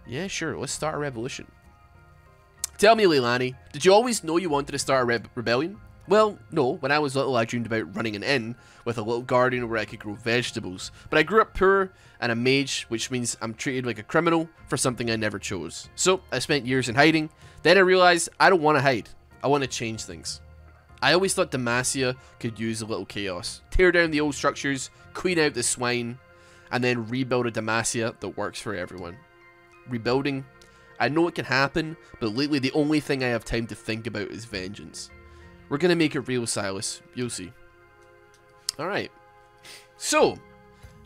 A: Yeah, sure. Let's start a revolution. Tell me, Leilani, did you always know you wanted to start a rebellion? Well, no. When I was little, I dreamed about running an inn with a little garden where I could grow vegetables. But I grew up poor and a mage, which means I'm treated like a criminal for something I never chose. So I spent years in hiding. Then I realized I don't want to hide. I want to change things. I always thought Demacia could use a little chaos. Tear down the old structures, clean out the swine, and then rebuild a Demacia that works for everyone. Rebuilding, I know it can happen, but lately the only thing I have time to think about is vengeance. We're gonna make it real, Sylas. You'll see. Alright. So,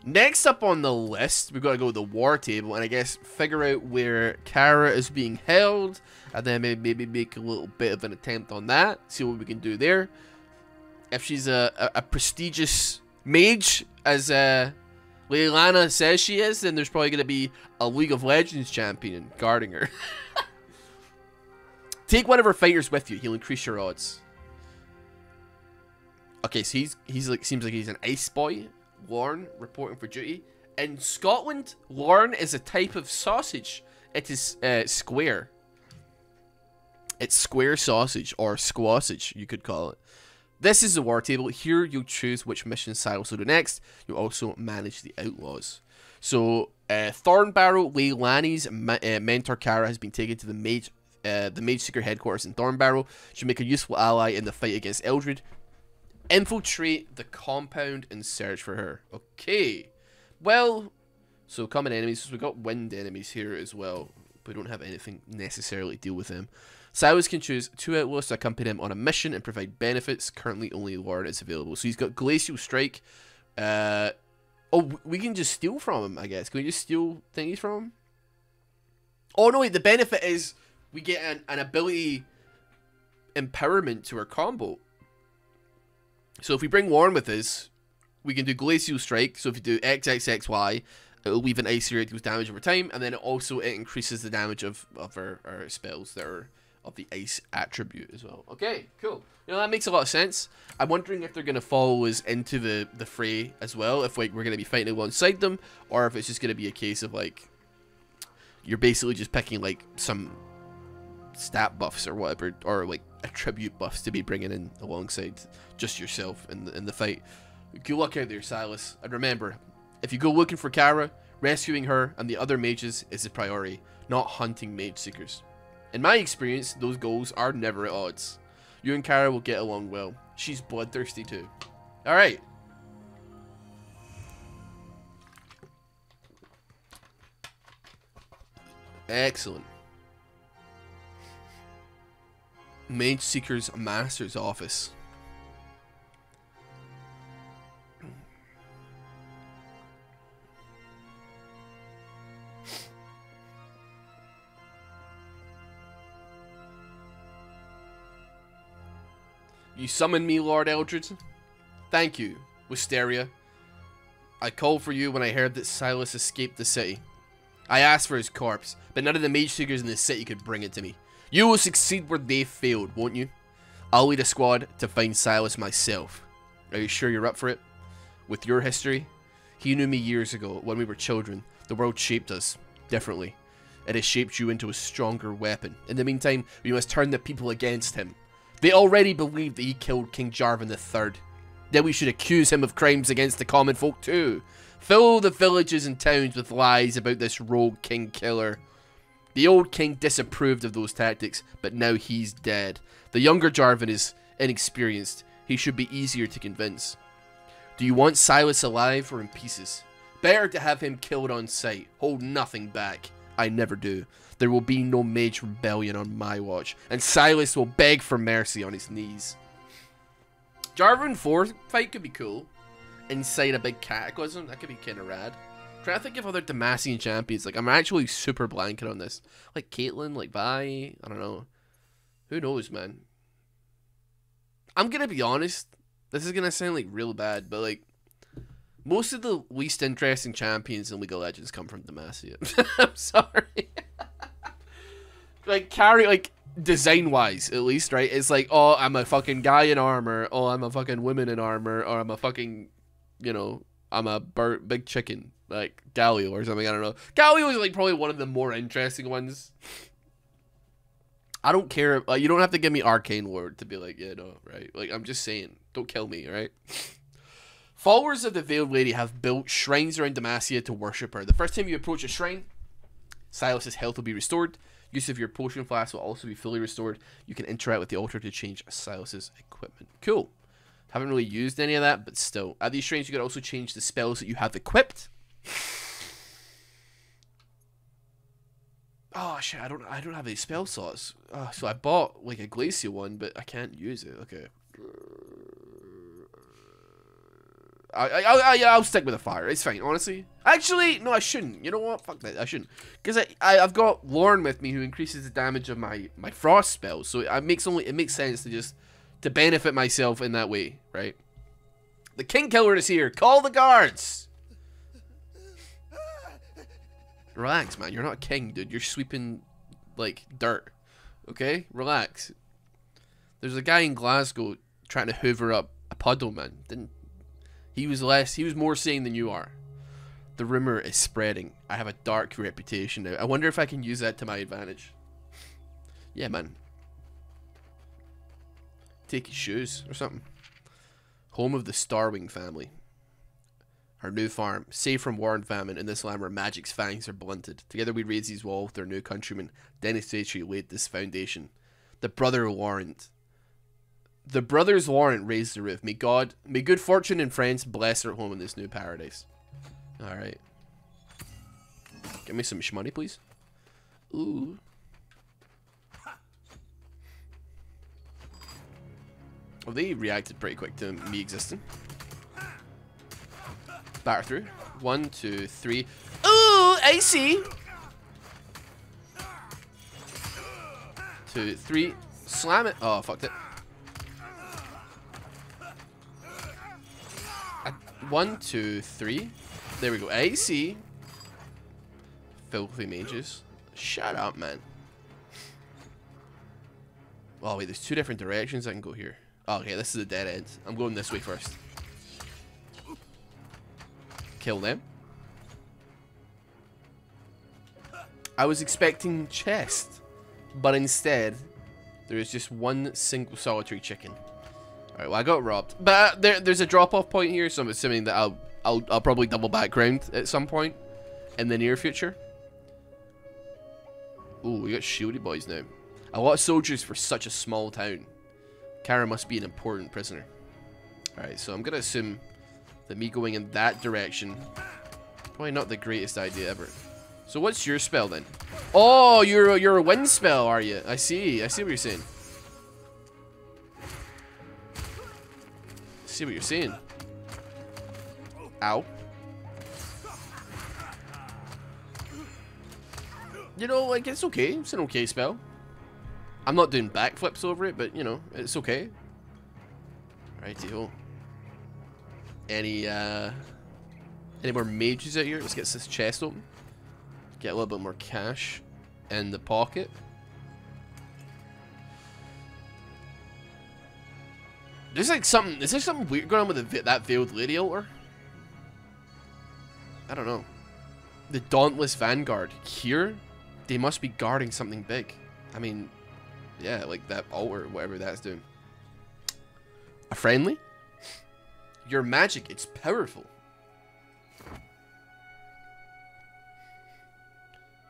A: next up on the list, we've got to go to the war table and I guess figure out where Kara is being held. And then maybe make a little bit of an attempt on that. See what we can do there. If she's a prestigious mage, as Leilani says she is, then there's probably going to be a League of Legends champion guarding her. Take one of her fighters with you. He'll increase your odds. Okay, so he's like, seems like he's an ice boy. Lorne reporting for duty. In Scotland, Lorne is a type of sausage. It is square. It's square sausage, or squassage, you could call it. This is the war table. Here you'll choose which mission Sylas will do next. You'll also manage the outlaws. So, Thornbarrow, Leilani's mentor Kara has been taken to the Mageseeker headquarters in Thornbarrow. She'll make a useful ally in the fight against Eldred. Infiltrate the compound and search for her. Okay. Well, so common enemies. So we've got wind enemies here as well. But we don't have anything necessarily to deal with them. Sylas can choose 2 outlaws to accompany him on a mission and provide benefits. Currently, only Lorne is available. So he's got Glacial Strike. Oh, we can just steal from him, I guess. Can we just steal thingies from him? Oh, no, wait. The benefit is we get an ability empowerment to our combo. So if we bring Lorne with us, we can do Glacial Strike. So if you do XXXY, it'll leave an ice here. It deals damage over time. And then it increases the damage of our spells that are of the ice attribute as well. Okay, cool. You know, that makes a lot of sense. I'm wondering if they're going to follow us into the fray as well. If like we're going to be fighting alongside them. Or if it's just going to be a case of like, you're basically just picking like some stat buffs or whatever. Or like attribute buffs to be bringing in alongside just yourself in the fight. Good luck out there, Sylas. And remember, if you go looking for Kara, rescuing her and the other mages is the priority, not hunting Mageseekers. In my experience, those goals are never at odds. You and Kara will get along well. She's bloodthirsty too. Alright. Excellent. MageSeeker's Master's Office. You summoned me, Lord Eldred? Thank you, Wisteria. I called for you when I heard that Sylas escaped the city. I asked for his corpse, but none of the MageSeekers in the city could bring it to me. You will succeed where they failed, won't you? I'll lead a squad to find Sylas myself. Are you sure you're up for it? With your history? He knew me years ago, when we were children. The world shaped us differently. It has shaped you into a stronger weapon. In the meantime, we must turn the people against him. They already believe that he killed King Jarvan III. Then we should accuse him of crimes against the common folk too. Fill the villages and towns with lies about this rogue king killer. The old king disapproved of those tactics, but now he's dead. The younger Jarvan is inexperienced. He should be easier to convince. Do you want Sylas alive or in pieces? Better to have him killed on sight. Hold nothing back. I never do. There will be no mage rebellion on my watch, and Sylas will beg for mercy on his knees. Jarvan 4 fight could be cool. Inside a big cataclysm, that could be kind of rad. I'm trying to think of other Demacian champions. Like, I'm actually super blanket on this. Like Caitlyn, like Vi, I don't know. Who knows, man? I'm gonna be honest. This is gonna sound like real bad, but like, most of the least interesting champions in League of Legends come from Demacia. I'm sorry. Like, design-wise, at least, right? It's like, oh, I'm a fucking guy in armor. Oh, I'm a fucking woman in armor. Or I'm a fucking, you know, I'm a big chicken. Like, Galio or something, I don't know. Galio is, like, probably one of the more interesting ones. I don't care. Like, you don't have to give me Arcane Lord to be like, yeah, no, right? Like, I'm just saying, don't kill me, right? Followers of the Veiled Lady have built shrines around Demacia to worship her. The first time you approach a shrine, Sylas' health will be restored. Use of your potion flask will also be fully restored. You can interact with the altar to change Sylas' equipment. Cool. Haven't really used any of that, but still. At these shrines, you can also change the spells that you have equipped. Oh shit! I don't have any spell slots. So I bought like a glacial one, but I can't use it. Okay. I'll stick with a fire. It's fine, honestly. Actually, no, I shouldn't. You know what? Fuck that. I shouldn't. Because I've got Lorne with me who increases the damage of my frost spells. So it makes sense to benefit myself in that way, right? The King Killer is here. Call the guards. Relax, man. You're not a king, dude. You're sweeping like dirt. Okay? Relax. There's a guy in Glasgow trying to hoover up a puddle, man. He was more sane than you are. The rumor is spreading. I have a dark reputation now. I wonder if I can use that to my advantage. Yeah, man. Take his shoes or something. Home of the Starwing family. Our new farm, safe from war and famine in this land where magic's fangs are blunted. Together we raise these walls with our new countrymen. Dennis Satry laid this foundation. The brothers Warrant raised the roof. May good fortune and friends bless our home in this new paradise. Alright. Give me some money, please. Ooh. Well, they reacted pretty quick to me existing. Batter through. 1, 2, 3. Ooh, AC. 2, 3. Slam it. Oh, fucked it. 1, 2, 3. There we go. AC. Filthy mages. Shut up, man. Oh, wait. There's 2 different directions I can go here. Oh, okay, this is a dead end. I'm going this way first. Kill them. I was expecting chest, but instead there is just one single solitary chicken. Alright, well, I got robbed, but there's a drop-off point here, so I'm assuming that I'll probably double back round at some point in the near future. Ooh, we got shieldy boys now. A lot of soldiers for such a small town. Kara must be an important prisoner. Alright, so I'm gonna assume that me going in that direction, probably not the greatest idea ever. So what's your spell then? Oh, you're a wind spell, are you? I see what you're saying. I see what you're saying. Ow. You know, like, it's okay. It's an okay spell. I'm not doing backflips over it, but, you know, it's okay. Righty-ho. Any more mages out here? Let's get this chest open. Get a little bit more cash in the pocket. There's like something. Is there something weird going on with that veiled lady altar? I don't know. The Dauntless Vanguard. Here, they must be guarding something big. I mean, yeah, like that altar, whatever that's doing. A friendly? Your magic, it's powerful.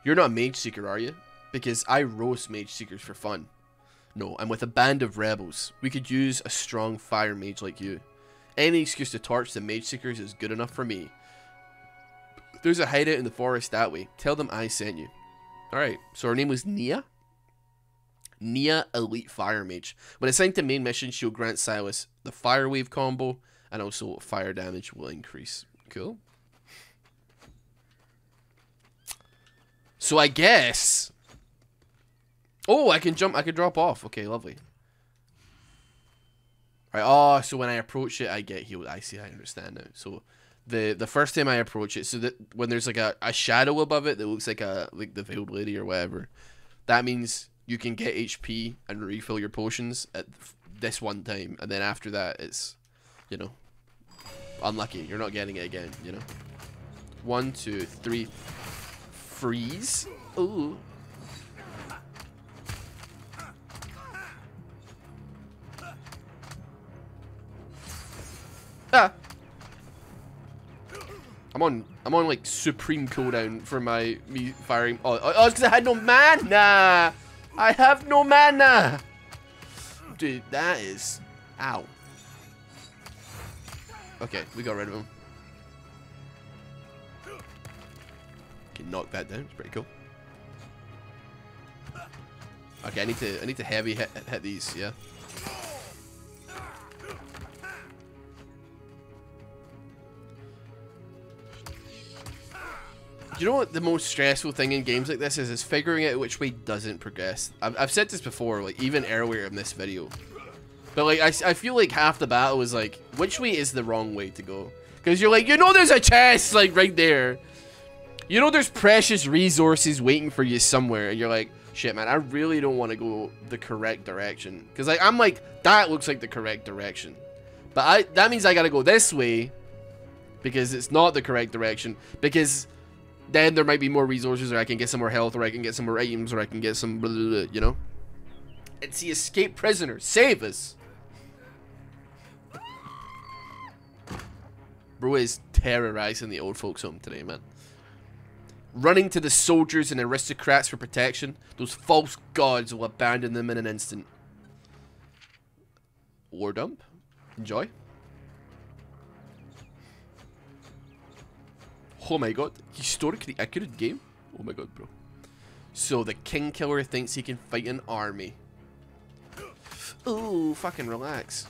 A: You're not a MageSeeker, are you? Because I roast MageSeekers for fun. No, I'm with a band of rebels. We could use a strong fire mage like you. Any excuse to torch the MageSeekers is good enough for me. There's a hideout in the forest that way. Tell them I sent you. Alright, so her name was Nia? Nia Elite Fire Mage. When assigned to main mission, she'll grant Sylas the Fire Wave combo, and also fire damage will increase. Cool. So I guess... Oh, I can jump, I can drop off. Okay, lovely. Right, oh, so when I approach it, I get healed. I see, I understand now. So the first time I approach it, so that when there's like a shadow above it that looks like the Veiled Lady or whatever, that means you can get HP and refill your potions at this one time, and then after that it's, you know, unlucky. You're not getting it again, you know. 1, 2, 3. Freeze. Ooh. Ah. I'm on like supreme cooldown for me firing. Oh, it's because I had no mana. I have no mana. Dude, that is... Ow. Okay, we got rid of him. Can knock that down. It's pretty cool. Okay, I need to heavy hit these, yeah. You know what the most stressful thing in games like this is figuring out which way doesn't progress. I've said this before, like even earlier in this video. But like I feel like half the battle is like, which way is the wrong way to go? Because you're like, you know there's a chest like right there. You know there's precious resources waiting for you somewhere, and you're like, shit man, I really don't want to go the correct direction. Because like I'm like, that looks like the correct direction. But that means I gotta go this way because it's not the correct direction. Because then there might be more resources, or I can get some more health, or I can get some more items, or I can get some blah, blah, blah, you know? It's the escaped prisoner. Save us! Bro is terrorizing the old folks home today, man. Running to the soldiers and aristocrats for protection. Those false gods will abandon them in an instant. War dump. Enjoy. Oh my god, historically accurate game? Oh my god, bro. So the king killer thinks he can fight an army. Ooh, fucking relax.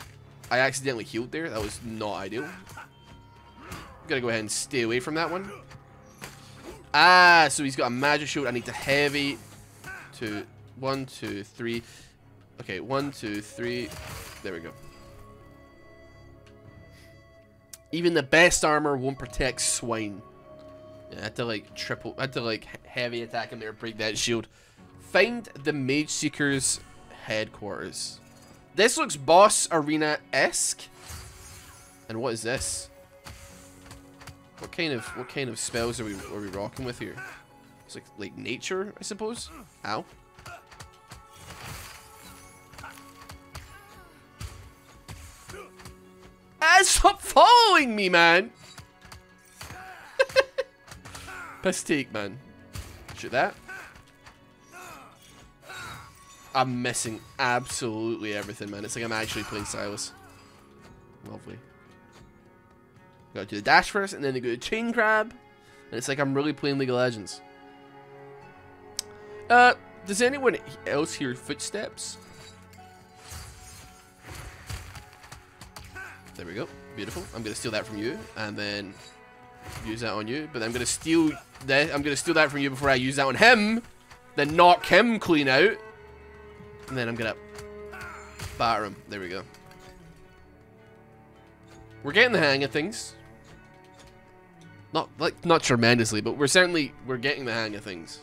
A: I accidentally healed there. That was not ideal. Gotta go ahead and stay away from that one. Ah, so he's got a magic shield. I need to heavy. 1, 2, 3. Okay, 1, 2, 3. There we go. Even the best armor won't protect swine. Yeah, I had to like I had to like heavy attack him there, break that shield. Find the MageSeeker's headquarters. This looks boss arena-esque. And what is this? What kind of spells are we rocking with here? It's like nature, I suppose. Ow. Stop following me, man. Piss take, man. Shoot that. I'm missing absolutely everything, man. It's like I'm actually playing Sylas. Lovely. Gotta do the dash first, and then they go to chain grab. And it's like I'm really playing League of Legends. Does anyone else hear footsteps? There we go. Beautiful. I'm gonna steal that from you, and then use that on you. But I'm gonna steal that. I'm gonna steal that from you before I use that on him. Then knock him clean out, and then I'm gonna batter him. There we go. We're getting the hang of things. Not tremendously, but we're getting the hang of things.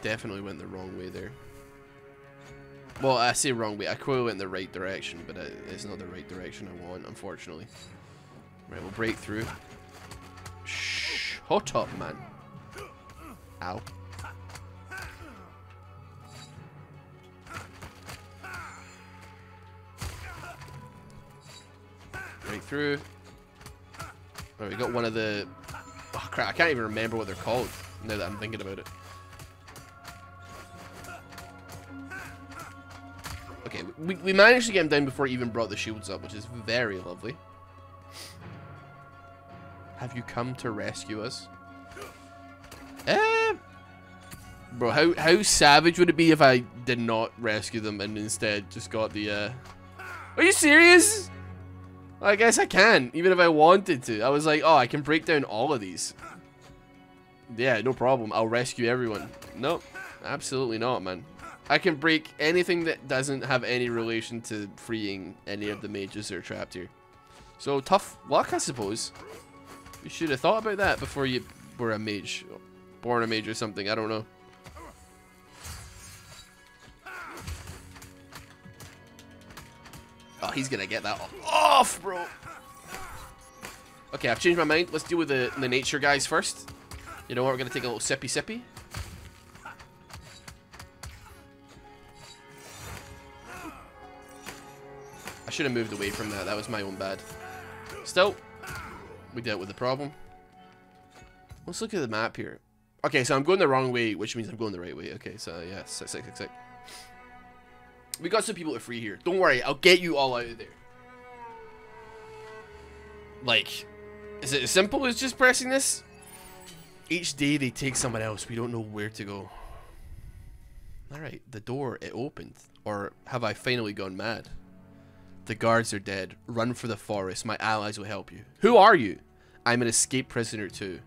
A: Definitely went the wrong way there. Well, I say wrong way. I clearly went in the right direction, but it's not the right direction I want, unfortunately. Right, we'll break through. Shh. Hot up, man. Ow. Break through. Oh, we got one of the... Oh, crap. I can't even remember what they're called now that I'm thinking about it. Okay, we managed to get him down before he even brought the shields up, which is very lovely. Have you come to rescue us? Bro, how savage would it be if I did not rescue them and instead just got the, Are you serious? I guess I can, even if I wanted to. I was like, oh, I can break down all of these. Yeah, no problem. I'll rescue everyone. Nope, absolutely not, man. I can break anything that doesn't have any relation to freeing any of the mages that are trapped here. So, tough luck, I suppose. You should have thought about that before you were a mage. Born a mage or something, I don't know. Oh, he's gonna get that off, bro. Okay, I've changed my mind. Let's deal with the nature guys first. You know what, we're gonna take a little sippy. I should have moved away from that. That was my own bad. Still, we dealt with the problem. Let's look at the map here. Okay, so I'm going the wrong way, which means I'm going the right way. Okay, so yeah, sick. We got some people to free here. Don't worry, I'll get you all out of there. Like, is it as simple as just pressing this? Each day they take someone else. We don't know where to go. Alright, the door, it opened. Or have I finally gone mad? The guards are dead. Run for the forest. My allies will help you. Who are you? I'm an escaped prisoner too.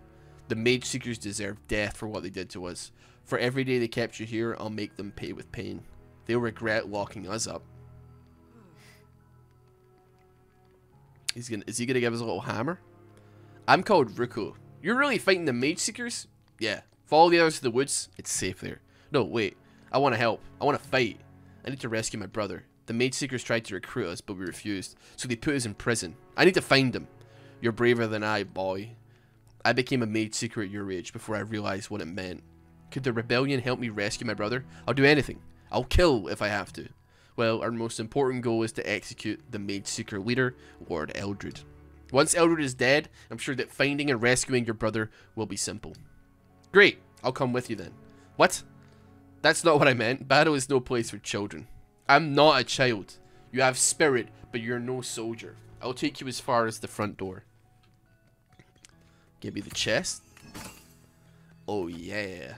A: The MageSeekers deserve death for what they did to us. For every day they kept you here, I'll make them pay with pain. They'll regret locking us up. Is he gonna give us a little hammer? I'm called Ruko. You're really fighting the MageSeekers? Yeah. Follow the others to the woods. It's safe there. No, wait. I want to help. I want to fight. I need to rescue my brother. The MageSeekers tried to recruit us, but we refused. So they put us in prison. I need to find him. You're braver than I, boy. I became a MageSeeker at your age before I realized what it meant. Could the rebellion help me rescue my brother? I'll do anything. I'll kill if I have to. Well, our most important goal is to execute the MageSeeker leader, Lord Eldred. Once Eldred is dead, I'm sure that finding and rescuing your brother will be simple. Great. I'll come with you then. What? That's not what I meant. Battle is no place for children. I'm not a child. You have spirit, but you're no soldier. I'll take you as far as the front door. Give me the chest. Oh, yeah.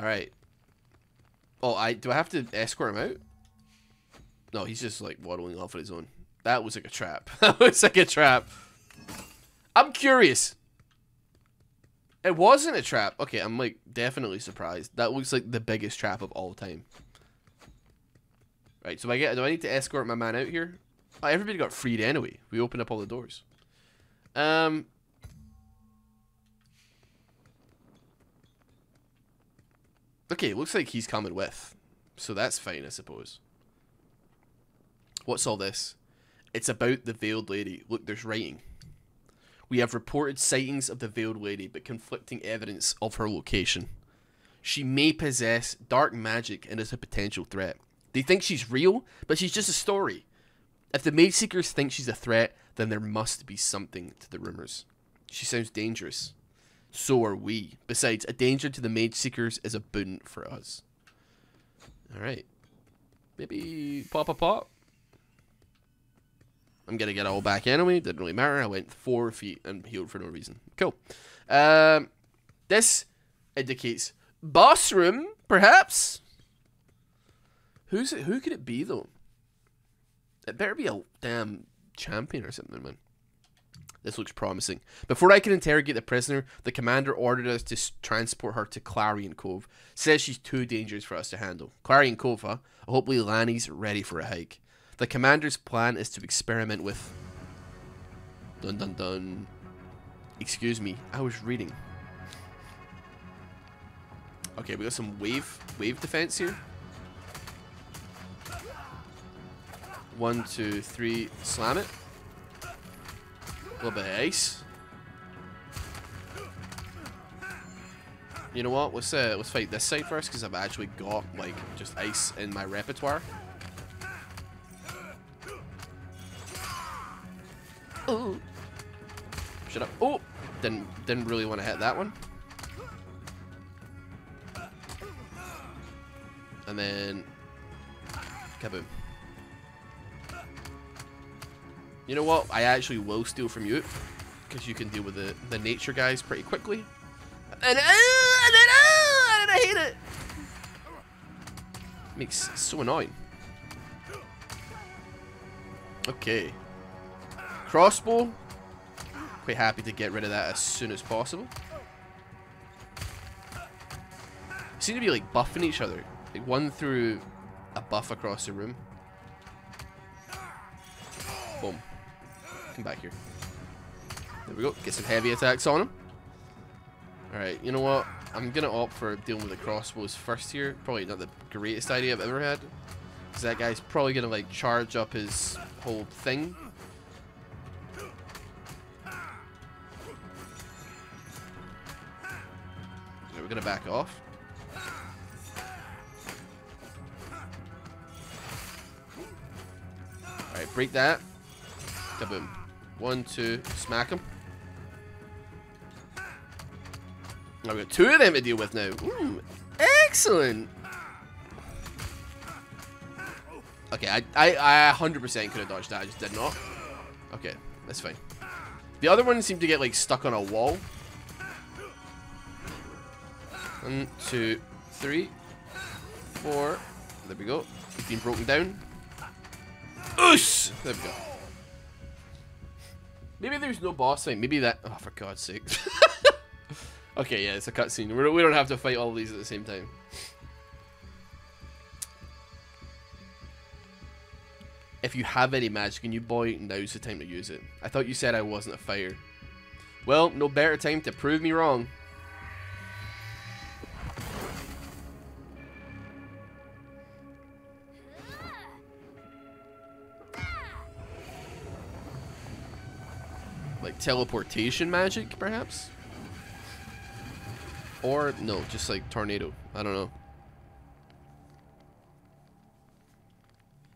A: Alright. Oh, do I have to escort him out? No, he's just like waddling off on his own. That was like a trap. That was like a trap. I'm curious. It wasn't a trap. Okay, I'm like definitely surprised. That looks like the biggest trap of all time. Right, so do I need to escort my man out here? Oh, everybody got freed anyway. We opened up all the doors. Okay, it looks like he's coming with. So that's fine, I suppose. What's all this? It's about the Veiled Lady. Look, there's writing. We have reported sightings of the Veiled Lady, but conflicting evidence of her location. She may possess dark magic and is a potential threat. They think she's real, but she's just a story. If the MageSeekers think she's a threat, then there must be something to the rumors. She sounds dangerous. So are we. Besides, a danger to the MageSeekers is a boon for us. Alright. Maybe pop a pop? I'm gonna get it all back anyway. Didn't really matter. I went 4 feet and healed for no reason. Cool. This indicates boss room, perhaps. Who could it be though? It better be a damn champion or something, man. This looks promising. Before I can interrogate the prisoner, the commander ordered us to transport her to Clarion Cove. Says she's too dangerous for us to handle. Clarion Cove, huh? Hopefully Lanny's ready for a hike. The commander's plan is to experiment with... Dun dun dun. Excuse me, I was reading. Okay, we got some wave defense here. 1, 2, 3, slam it. A little bit of ice. You know what? Let's fight this side first because I've actually got like just ice in my repertoire. Oh, shut up! Oh, didn't really want to hit that one. And then kaboom. You know what? I actually will steal from you because you can deal with the nature guys pretty quickly. And I hate it. Makes it so annoying. Okay. Crossbow. Quite happy to get rid of that as soon as possible. Seem to be like buffing each other. Like one threw a buff across the room. Boom. Come back here. There we go. Get some heavy attacks on him. Alright, you know what? I'm going to opt for dealing with the crossbows first here. Probably not the greatest idea I've ever had. Because that guy's probably going to like charge up his whole thing. We're going to back off. Alright, break that. Kaboom. 1, 2, smack him. Now we've got 2 of them to deal with now. Ooh, excellent. Okay, I 100% could have dodged that. I just did not. Okay, that's fine. The other one seemed to get like stuck on a wall. 1, 2, 3, 4. There we go. He's been broken down. Oosh! There we go. Maybe there's no boss fight. Maybe that... Oh, for God's sake. Okay, yeah, it's a cutscene. We don't have to fight all these at the same time. If you have any magic in you, boy, now's the time to use it. I thought you said I wasn't a fighter. Well, no better time to prove me wrong. Like teleportation magic, perhaps? Or, no, just like tornado. I don't know.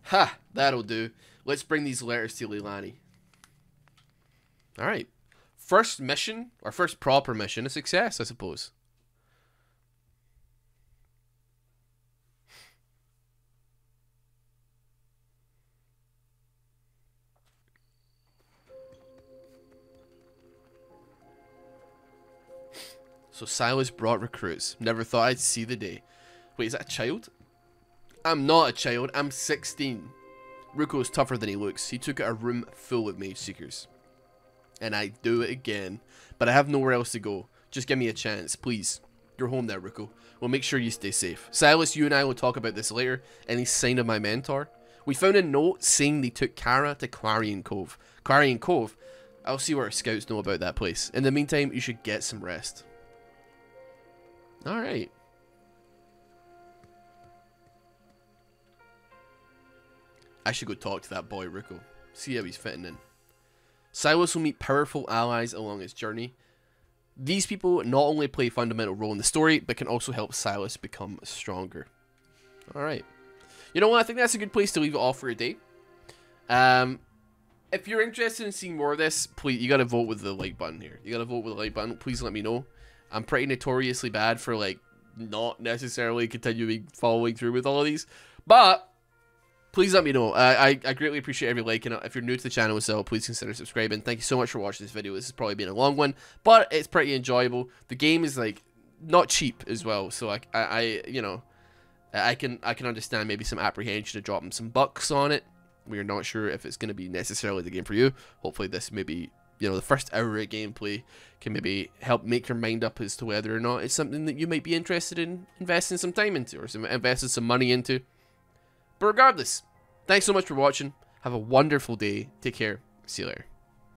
A: Ha! That'll do. Let's bring these letters to Leilani. Alright. First mission, or first proper mission, a success, I suppose. So Sylas brought recruits. Never thought I'd see the day. Wait, is that a child? I'm not a child. I'm 16. Ruko's tougher than he looks. He took out a room full of MageSeekers. And I do it again. But I have nowhere else to go. Just give me a chance, please. You're home now, Ruko. We'll make sure you stay safe. Sylas, you and I will talk about this later. Any sign of my mentor? We found a note saying they took Kara to Clarion Cove. Clarion Cove? I'll see what our scouts know about that place. In the meantime, you should get some rest. Alright. I should go talk to that boy, Ruko. See how he's fitting in. Sylas will meet powerful allies along his journey. These people not only play a fundamental role in the story, but can also help Sylas become stronger. Alright. You know what? I think that's a good place to leave it off for a day. If you're interested in seeing more of this, please, you gotta vote with the like button here. You gotta vote with the like button. Please let me know. I'm pretty notoriously bad for, like, not necessarily continuing following through with all of these. But please let me know. I greatly appreciate every like, and if you're new to the channel as well, please consider subscribing. Thank you so much for watching this video. This has probably been a long one, but it's pretty enjoyable. The game is like not cheap as well, so I you know, I can understand maybe some apprehension of dropping some bucks on it. We're not sure if it's going to be necessarily the game for you. Hopefully this maybe, you know, the first hour of gameplay can maybe help make your mind up as to whether or not it's something that you might be interested in investing some time into, or investing some money into. But regardless, thanks so much for watching. Have a wonderful day. Take care. See you later.